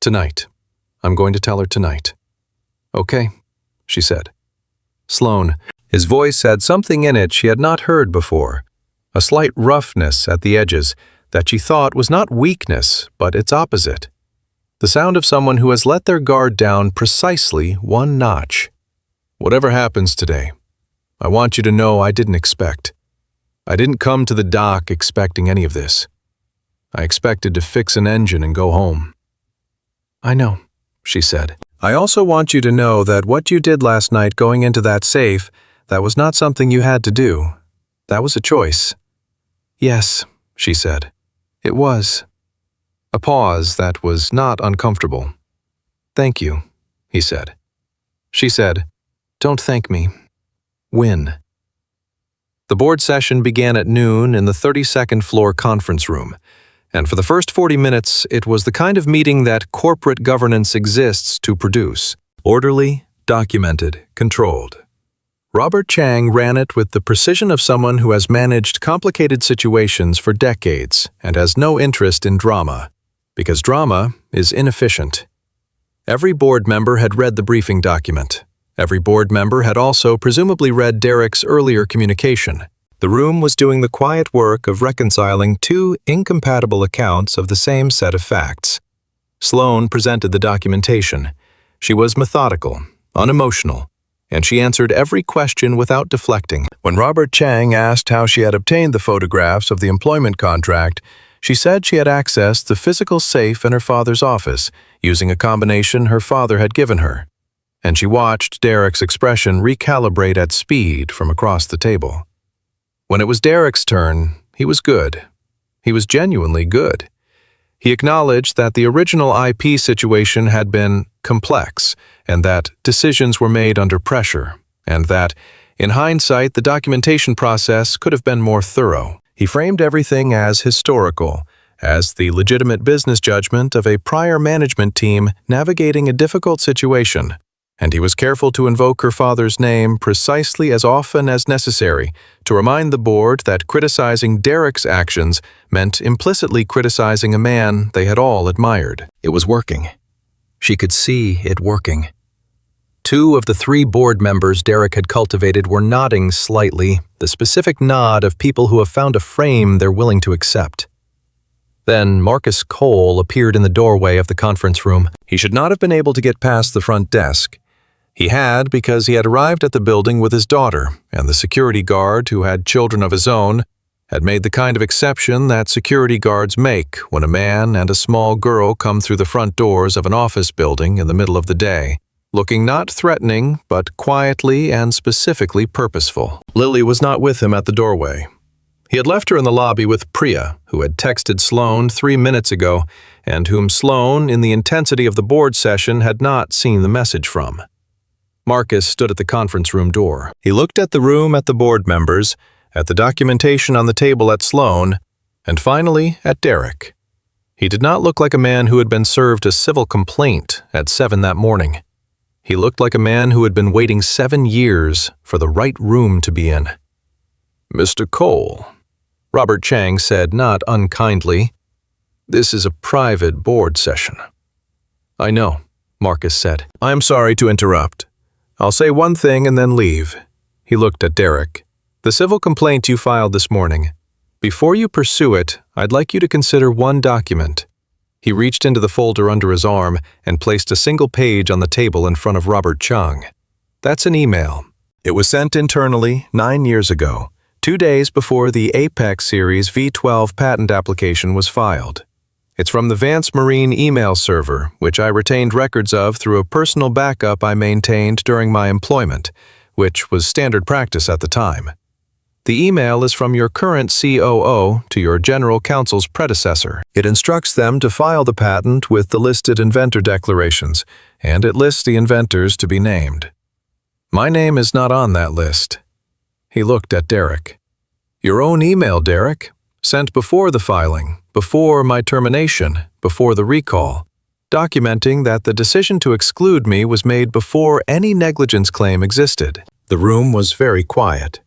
"Tonight. I'm going to tell her tonight." "Okay," she said. "Sloane." His voice had something in it she had not heard before, a slight roughness at the edges that she thought was not weakness, but its opposite. The sound of someone who has let their guard down precisely 1 notch. "Whatever happens today, I want you to know I didn't expect. I didn't come to the dock expecting any of this. I expected to fix an engine and go home." "I know," she said. "I also want you to know that what you did last night going into that safe, that was not something you had to do. That was a choice." "Yes," she said. "It was." A pause that was not uncomfortable. "Thank you," he said. She said, "Don't thank me. Win." The board session began at noon in the 32nd floor conference room, and for the first 40 minutes, it was the kind of meeting that corporate governance exists to produce. Orderly, documented, controlled. Robert Chang ran it with the precision of someone who has managed complicated situations for decades and has no interest in drama, because drama is inefficient. Every board member had read the briefing document. Every board member had also presumably read Derek's earlier communication. The room was doing the quiet work of reconciling two incompatible accounts of the same set of facts. Sloane presented the documentation. She was methodical, unemotional, and she answered every question without deflecting. When Robert Chang asked how she had obtained the photographs of the employment contract, she said she had accessed the physical safe in her father's office, using a combination her father had given her. And she watched Derek's expression recalibrate at speed from across the table. When it was Derek's turn, he was good. He was genuinely good. He acknowledged that the original IP situation had been complex, and that decisions were made under pressure, and that, in hindsight, the documentation process could have been more thorough. He framed everything as historical, as the legitimate business judgment of a prior management team navigating a difficult situation, and he was careful to invoke her father's name precisely as often as necessary to remind the board that criticizing Derek's actions meant implicitly criticizing a man they had all admired. It was working. She could see it working. Two of the three board members Derek had cultivated were nodding slightly, the specific nod of people who have found a frame they're willing to accept. Then Marcus Cole appeared in the doorway of the conference room. He should not have been able to get past the front desk. He had because he had arrived at the building with his daughter, and the security guard, who had children of his own, had made the kind of exception that security guards make when a man and a small girl come through the front doors of an office building in the middle of the day, looking not threatening, but quietly and specifically purposeful. Lily was not with him at the doorway. He had left her in the lobby with Priya, who had texted Sloane 3 minutes ago, and whom Sloane, in the intensity of the board session, had not seen the message from. Marcus stood at the conference room door. He looked at the room at the board members, at the documentation on the table at Sloane, and finally at Derek. He did not look like a man who had been served a civil complaint at 7 that morning. He looked like a man who had been waiting 7 years for the right room to be in. "Mr. Cole," Robert Chang said not unkindly, "this is a private board session." "I know," Marcus said. "I am sorry to interrupt. I'll say one thing and then leave." He looked at Derek. "The civil complaint you filed this morning. Before you pursue it, I'd like you to consider one document." He reached into the folder under his arm and placed a single page on the table in front of Robert Chang. "That's an email. It was sent internally 9 years ago, 2 days before the Apex Series V12 patent application was filed. It's from the Vance Marine email server, which I retained records of through a personal backup I maintained during my employment, which was standard practice at the time. The email is from your current COO to your general counsel's predecessor. It instructs them to file the patent with the listed inventor declarations, and it lists the inventors to be named. My name is not on that list." He looked at Derek. "Your own email, Derek, sent before the filing, before my termination, before the recall, documenting that the decision to exclude me was made before any negligence claim existed." The room was very quiet.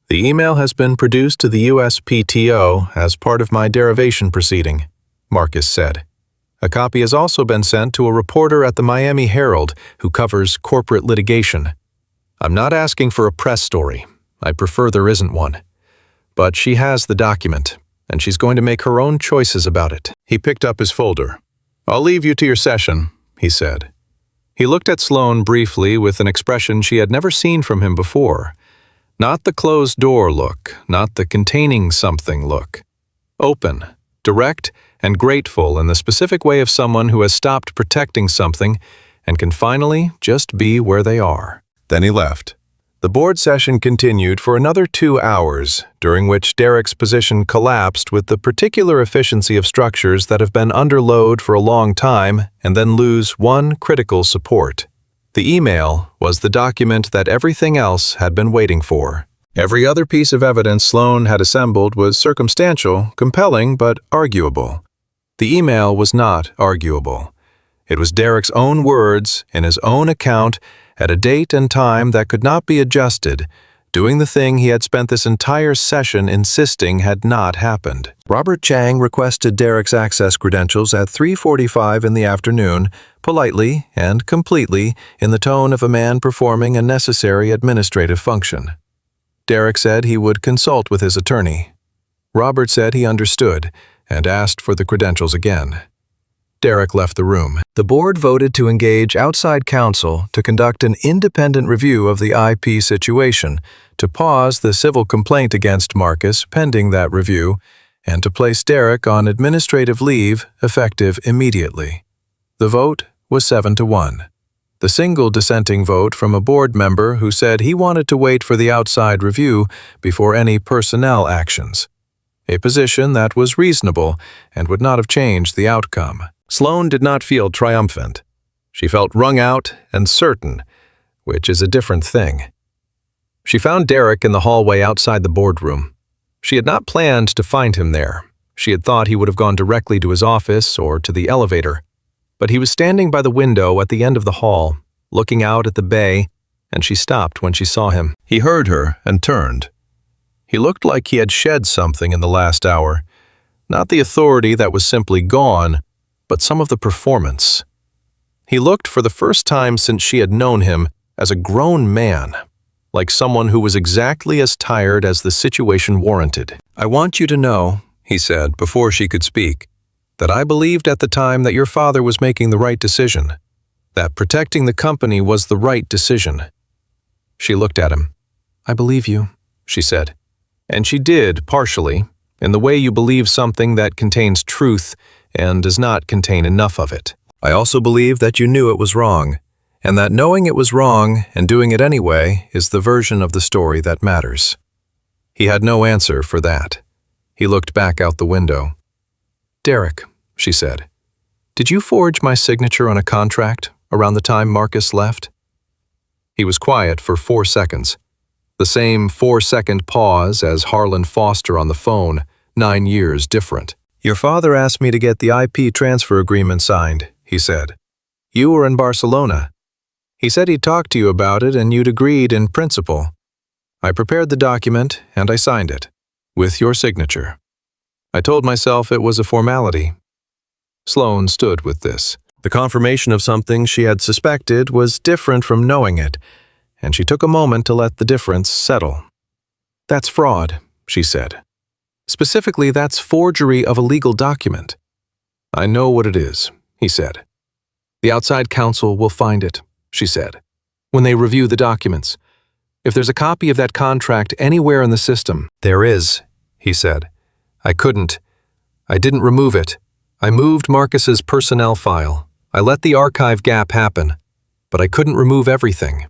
"The email has been produced to the USPTO as part of my derivation proceeding," Marcus said. "A copy has also been sent to a reporter at the Miami Herald who covers corporate litigation. I'm not asking for a press story. I prefer there isn't one. But she has the document, and she's going to make her own choices about it." He picked up his folder. "I'll leave you to your session," he said. He looked at Sloane briefly with an expression she had never seen from him before. Not the closed door look, not the containing something look. Open, direct, and grateful in the specific way of someone who has stopped protecting something and can finally just be where they are. Then he left. The board session continued for another 2 hours, during which Derek's position collapsed with the particular efficiency of structures that have been under load for a long time and then lose one critical support. The email was the document that everything else had been waiting for. Every other piece of evidence Sloan had assembled was circumstantial, compelling, but arguable. The email was not arguable. It was Derek's own words, in his own account, at a date and time that could not be adjusted, doing the thing he had spent this entire session insisting had not happened. Robert Chang requested Derek's access credentials at 3:45 in the afternoon, politely and completely in the tone of a man performing a necessary administrative function. Derek said he would consult with his attorney. Robert said he understood and asked for the credentials again. Derek left the room. The board voted to engage outside counsel to conduct an independent review of the IP situation, to pause the civil complaint against Marcus pending that review, and to place Derek on administrative leave effective immediately. The vote was 7-1. The single dissenting vote from a board member who said he wanted to wait for the outside review before any personnel actions. A position that was reasonable and would not have changed the outcome. Sloan did not feel triumphant. She felt wrung out and certain, which is a different thing. She found Derek in the hallway outside the boardroom. She had not planned to find him there. She had thought he would have gone directly to his office or to the elevator. But he was standing by the window at the end of the hall, looking out at the bay, and she stopped when she saw him. He heard her and turned. He looked like he had shed something in the last hour. Not the authority that was simply gone, but some of the performance. He looked for the first time since she had known him as a grown man, like someone who was exactly as tired as the situation warranted. "I want you to know," he said before she could speak, "that I believed at the time that your father was making the right decision, that protecting the company was the right decision." She looked at him. "I believe you," she said. And she did, partially, in the way you believe something that contains truth and does not contain enough of it. "I also believe that you knew it was wrong, and that knowing it was wrong and doing it anyway is the version of the story that matters." He had no answer for that. He looked back out the window. "Derek," she said, "did you forge my signature on a contract around the time Marcus left?" He was quiet for 4 seconds. The same 4-second pause as Harlan Foster on the phone, 9 years different. "Your father asked me to get the IP transfer agreement signed," he said. "You were in Barcelona. He said he'd talk to you about it and you'd agreed in principle. I prepared the document and I signed it, with your signature. I told myself it was a formality." Sloan stood with this. The confirmation of something she had suspected was different from knowing it, and she took a moment to let the difference settle. "That's fraud," she said. "Specifically, that's forgery of a legal document." "I know what it is," he said. "The outside counsel will find it," she said, "when they review the documents. If there's a copy of that contract anywhere in the system—" "There is," he said. "I didn't remove it. I moved Marcus's personnel file. I let the archive gap happen, but I couldn't remove everything."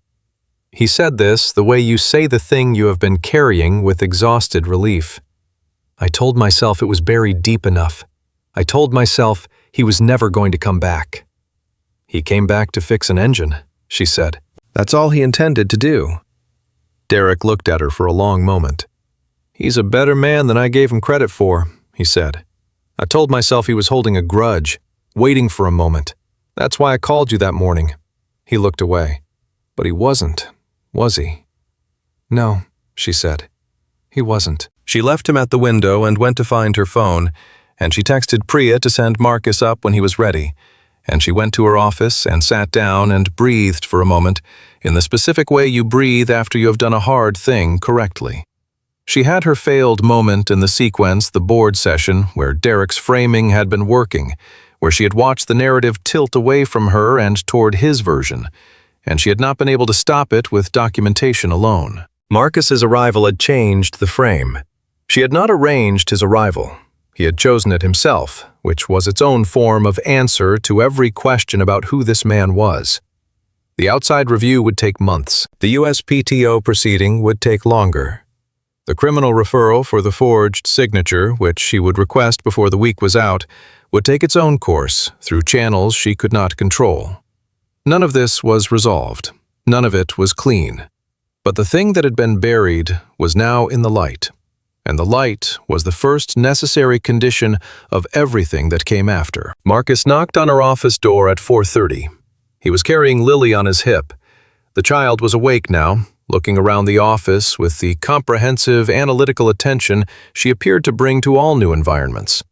He said this the way you say the thing you have been carrying with exhausted relief. "I told myself it was buried deep enough. I told myself he was never going to come back." "He came back to fix an engine," she said. "That's all he intended to do." Derek looked at her for a long moment. "He's a better man than I gave him credit for," he said. "I told myself he was holding a grudge, waiting for a moment. That's why I called you that morning." He looked away. "But he wasn't, was he?" "No," she said. "He wasn't." She left him at the window and went to find her phone, and she texted Priya to send Marcus up when he was ready, and she went to her office and sat down and breathed for a moment, in the specific way you breathe after you have done a hard thing correctly. She had her failed moment in the sequence, the board session, where Derek's framing had been working, where she had watched the narrative tilt away from her and toward his version, and she had not been able to stop it with documentation alone. Marcus's arrival had changed the frame. She had not arranged his arrival. He had chosen it himself, which was its own form of answer to every question about who this man was. The outside review would take months. The USPTO proceeding would take longer. The criminal referral for the forged signature, which she would request before the week was out, would take its own course through channels she could not control. None of this was resolved. None of it was clean. But the thing that had been buried was now in the light, and the light was the first necessary condition of everything that came after. Marcus knocked on her office door at 4:30. He was carrying Lily on his hip. The child was awake now, looking around the office with the comprehensive, analytical attention she appeared to bring to all new environments.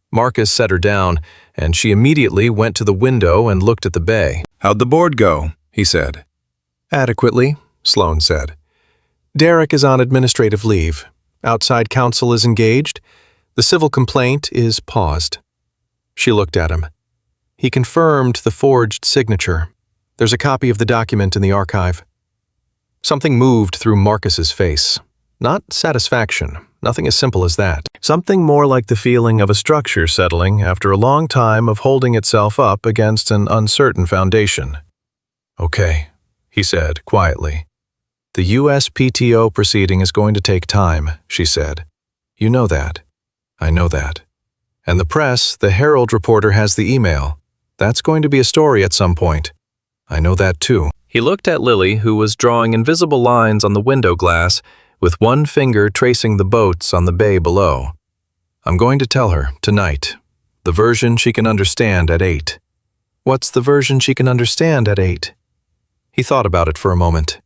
Marcus set her down, and she immediately went to the window and looked at the bay. "How'd the board go?" he said. "Adequately," Sloane said. "Derek is on administrative leave. Outside counsel is engaged. The civil complaint is paused." She looked at him. He confirmed the forged signature. "There's a copy of the document in the archive." Something moved through Marcus's face. Not satisfaction, nothing as simple as that. Something more like the feeling of a structure settling after a long time of holding itself up against an uncertain foundation. "Okay," he said quietly. "The USPTO proceeding is going to take time," she said. "You know that. I know that. And the press, the Herald reporter has the email. That's going to be a story at some point. I know that too." He looked at Lily, who was drawing invisible lines on the window glass, with one finger tracing the boats on the bay below. "I'm going to tell her, tonight. The version she can understand at 8. "What's the version she can understand at 8? He thought about it for a moment.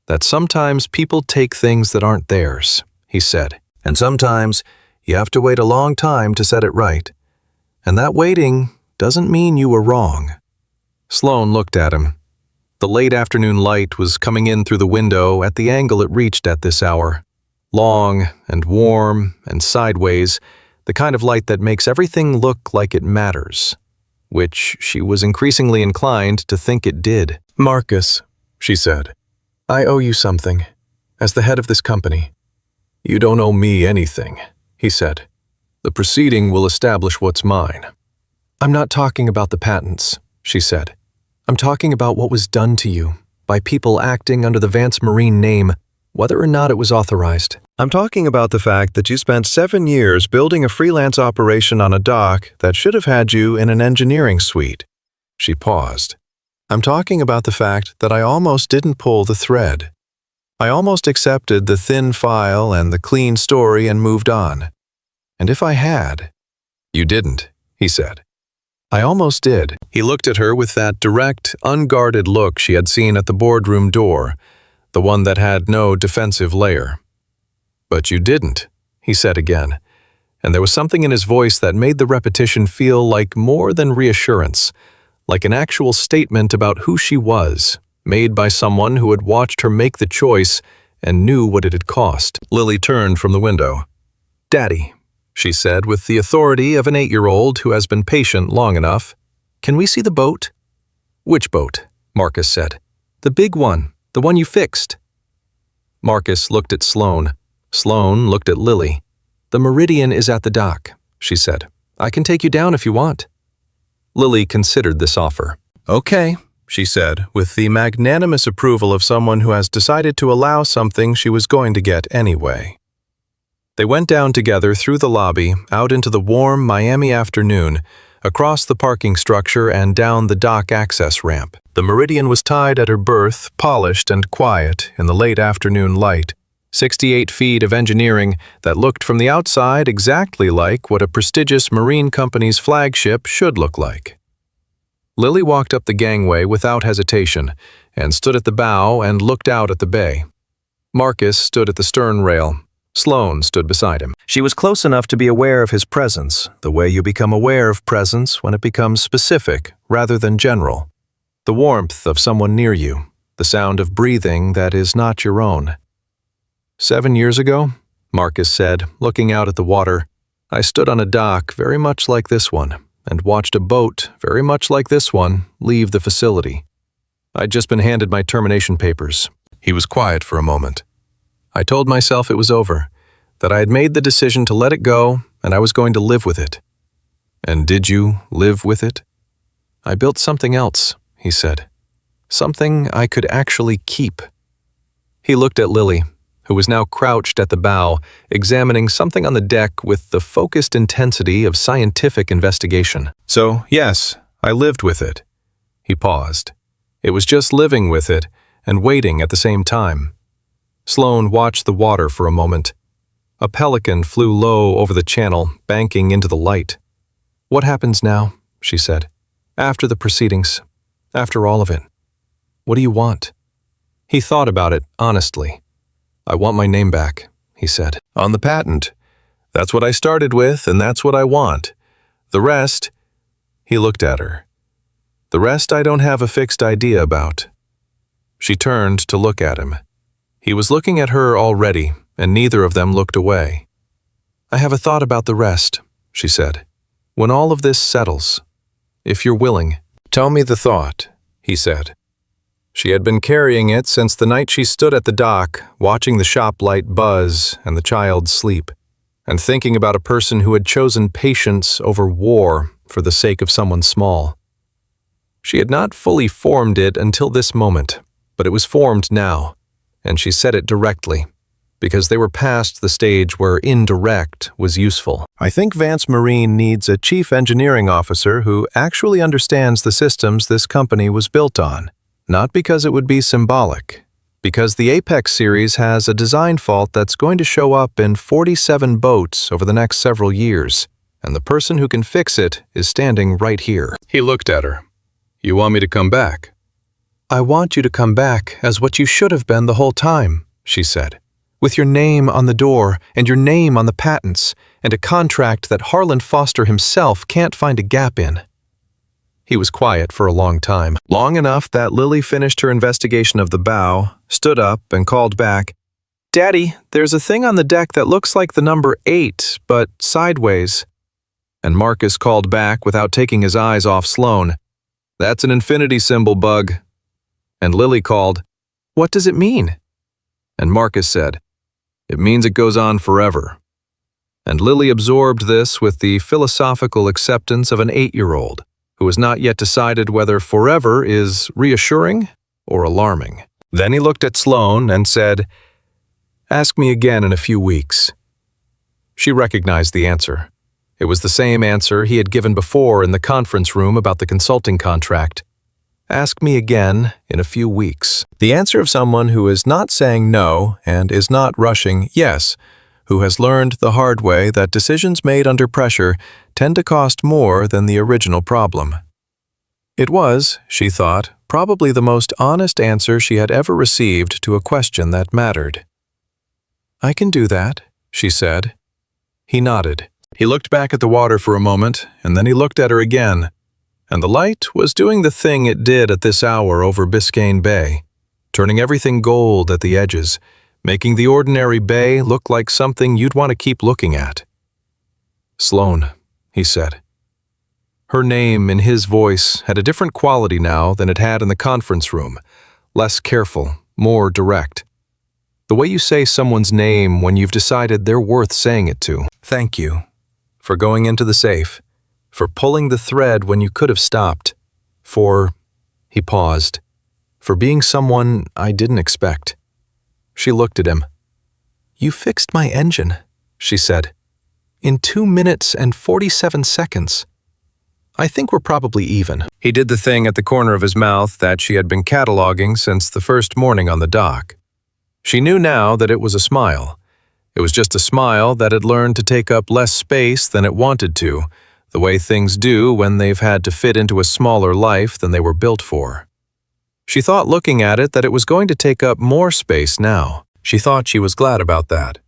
"That sometimes people take things that aren't theirs," he said. "And sometimes you have to wait a long time to set it right. And that waiting doesn't mean you were wrong." Sloane looked at him. The late afternoon light was coming in through the window at the angle it reached at this hour. Long and warm and sideways, the kind of light that makes everything look like it matters, which she was increasingly inclined to think it did. "Marcus," she said, "I owe you something, as the head of this company." "You don't owe me anything," he said. "The proceeding will establish what's mine." "I'm not talking about the patents," she said. "I'm talking about what was done to you by people acting under the Vance Marine name, whether or not it was authorized. I'm talking about the fact that you spent 7 years building a freelance operation on a dock that should have had you in an engineering suite." She paused. "I'm talking about the fact that I almost didn't pull the thread. I almost accepted the thin file and the clean story and moved on. And if I had—" "You didn't," he said. "I almost did." He looked at her with that direct, unguarded look she had seen at the boardroom door, the one that had no defensive layer. "But you didn't," he said again, and there was something in his voice that made the repetition feel like more than reassurance, like an actual statement about who she was, made by someone who had watched her make the choice and knew what it had cost. Lily turned from the window. "Daddy," she said with the authority of an 8-year-old who has been patient long enough, "can we see the boat?" "Which boat?" Marcus said. "The big one, the one you fixed." Marcus looked at Sloane. Sloane looked at Lily. "The Meridian is at the dock," she said. "I can take you down if you want." Lily considered this offer. "Okay," she said, with the magnanimous approval of someone who has decided to allow something she was going to get anyway. They went down together through the lobby, out into the warm Miami afternoon, across the parking structure and down the dock access ramp. The Meridian was tied at her berth, polished and quiet in the late afternoon light. 68 feet of engineering that looked from the outside exactly like what a prestigious marine company's flagship should look like. Lily walked up the gangway without hesitation and stood at the bow and looked out at the bay. Marcus stood at the stern rail. Sloane stood beside him. She was close enough to be aware of his presence, the way you become aware of presence when it becomes specific rather than general. The warmth of someone near you, the sound of breathing that is not your own. 7 years ago, Marcus said, looking out at the water, I stood on a dock very much like this one and watched a boat very much like this one leave the facility. I'd just been handed my termination papers. He was quiet for a moment. I told myself it was over, that I had made the decision to let it go and I was going to live with it. And did you live with it? I built something else, he said. Something I could actually keep. He looked at Lily, who was now crouched at the bow, examining something on the deck with the focused intensity of scientific investigation. So, yes, I lived with it. He paused. It was just living with it and waiting at the same time. Sloane watched the water for a moment. A pelican flew low over the channel, banking into the light. "What happens now?" she said. "After the proceedings. After all of it. What do you want?" He thought about it honestly. "I want my name back," he said. "On the patent. That's what I started with, and that's what I want. The rest—" He looked at her. "The rest I don't have a fixed idea about." She turned to look at him. He was looking at her already, and neither of them looked away. "I have a thought about the rest," she said. "When all of this settles, if you're willing." "Tell me the thought," he said. She had been carrying it since the night she stood at the dock, watching the shop light buzz and the child sleep, and thinking about a person who had chosen patience over war for the sake of someone small. She had not fully formed it until this moment, but it was formed now, and she said it directly, because they were past the stage where indirect was useful. "I think Vance Marine needs a chief engineering officer who actually understands the systems this company was built on. Not because it would be symbolic, because the Apex series has a design fault that's going to show up in 47 boats over the next several years, and the person who can fix it is standing right here." He looked at her. "You want me to come back?" "I want you to come back as what you should have been the whole time," she said, "with your name on the door and your name on the patents and a contract that Harlan Foster himself can't find a gap in." He was quiet for a long time, long enough that Lily finished her investigation of the bow, stood up, and called back, "Daddy, there's a thing on the deck that looks like the number 8, but sideways." And Marcus called back without taking his eyes off Sloane, "That's an infinity symbol, Bug." And Lily called, "What does it mean?" And Marcus said, "It means it goes on forever." And Lily absorbed this with the philosophical acceptance of an 8-year-old. Who has not yet decided whether forever is reassuring or alarming. Then he looked at Sloane and said, "Ask me again in a few weeks." She recognized the answer. It was the same answer he had given before in the conference room about the consulting contract. "Ask me again in a few weeks." The answer of someone who is not saying no and is not rushing yes, who has learned the hard way that decisions made under pressure tend to cost more than the original problem. It was, she thought, probably the most honest answer she had ever received to a question that mattered. "I can do that," she said. He nodded. He looked back at the water for a moment, and then he looked at her again, and the light was doing the thing it did at this hour over Biscayne Bay, turning everything gold at the edges, making the ordinary bay look like something you'd want to keep looking at. "Sloane," he said. Her name in his voice had a different quality now than it had in the conference room, less careful, more direct. The way you say someone's name when you've decided they're worth saying it to. "Thank you for going into the safe, for pulling the thread when you could have stopped, for—" he paused, "for being someone I didn't expect." She looked at him. "You fixed my engine," she said, "in 2 minutes and 47 seconds. I think we're probably even." He did the thing at the corner of his mouth that she had been cataloging since the first morning on the dock. She knew now that it was a smile. It was just a smile that had learned to take up less space than it wanted to, the way things do when they've had to fit into a smaller life than they were built for. She thought looking at it that it was going to take up more space now. She thought she was glad about that.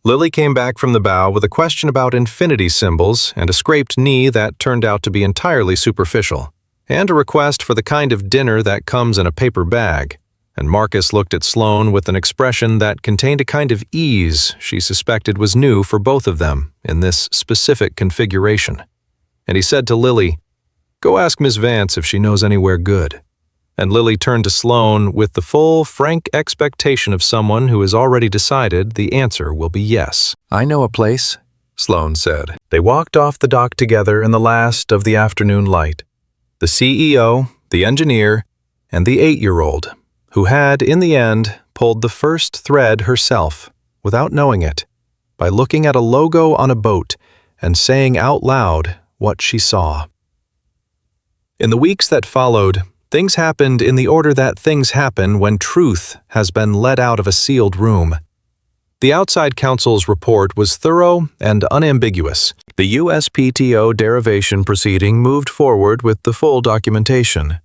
Lily came back from the bow with a question about infinity symbols and a scraped knee that turned out to be entirely superficial, and a request for the kind of dinner that comes in a paper bag. And Marcus looked at Sloane with an expression that contained a kind of ease she suspected was new for both of them in this specific configuration. And he said to Lily, "Go ask Miss Vance if she knows anywhere good." And Lily turned to Sloane with the full, frank expectation of someone who has already decided the answer will be yes. "I know a place," Sloane said. They walked off the dock together in the last of the afternoon light. The CEO, the engineer, and the 8-year-old, who had, in the end, pulled the first thread herself, without knowing it, by looking at a logo on a boat and saying out loud what she saw. In the weeks that followed, Things happened in the order that things happen when truth has been let out of a sealed room. The outside counsel's report was thorough and unambiguous. The USPTO derivation proceeding moved forward with the full documentation.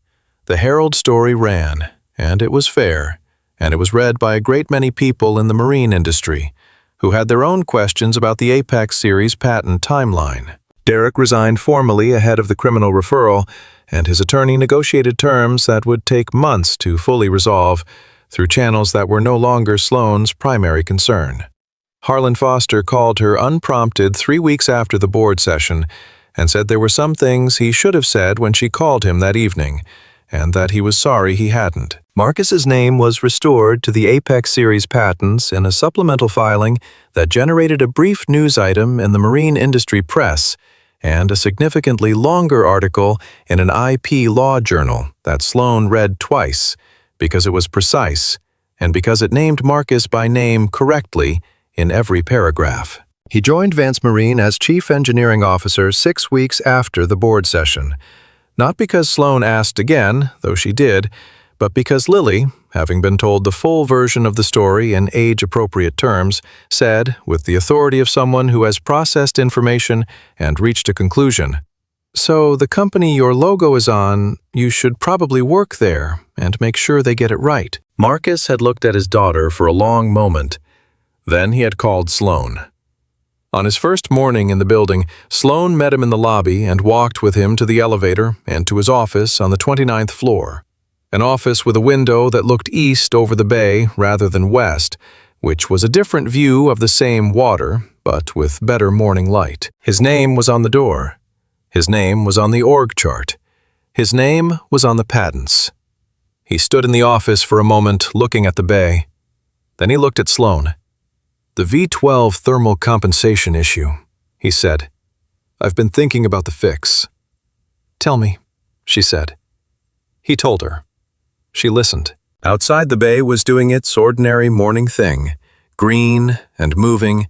The Herald story ran, and it was fair, and it was read by a great many people in the marine industry, who had their own questions about the Apex series patent timeline. Derek resigned formally ahead of the criminal referral, and his attorney negotiated terms that would take months to fully resolve through channels that were no longer Sloane's primary concern. Harlan Foster called her unprompted 3 weeks after the board session and said there were some things he should have said when she called him that evening, and that he was sorry he hadn't. Marcus's name was restored to the Apex series patents in a supplemental filing that generated a brief news item in the marine industry press and a significantly longer article in an IP law journal that Sloane read twice because it was precise and because it named Marcus by name correctly in every paragraph. He joined Vance Marine as Chief Engineering Officer 6 weeks after the board session, not because Sloane asked again, though she did, but because Lily, having been told the full version of the story in age-appropriate terms, said, with the authority of someone who has processed information and reached a conclusion, "So the company your logo is on, you should probably work there and make sure they get it right." Marcus had looked at his daughter for a long moment. Then he had called Sloane. On his first morning in the building, Sloane met him in the lobby and walked with him to the elevator and to his office on the 29th floor. An office with a window that looked east over the bay rather than west, which was a different view of the same water, but with better morning light. His name was on the door. His name was on the org chart. His name was on the patents. He stood in the office for a moment, looking at the bay. Then he looked at Sloane. "The V12 thermal compensation issue," he said. "I've been thinking about the fix." "Tell me," she said. He told her. She listened. Outside the bay was doing its ordinary morning thing, green and moving,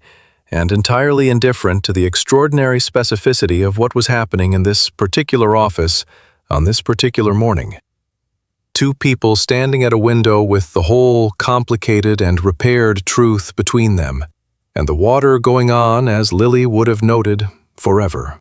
and entirely indifferent to the extraordinary specificity of what was happening in this particular office on this particular morning. Two people standing at a window with the whole complicated and repaired truth between them, and the water going on, as Lily would have noted, forever.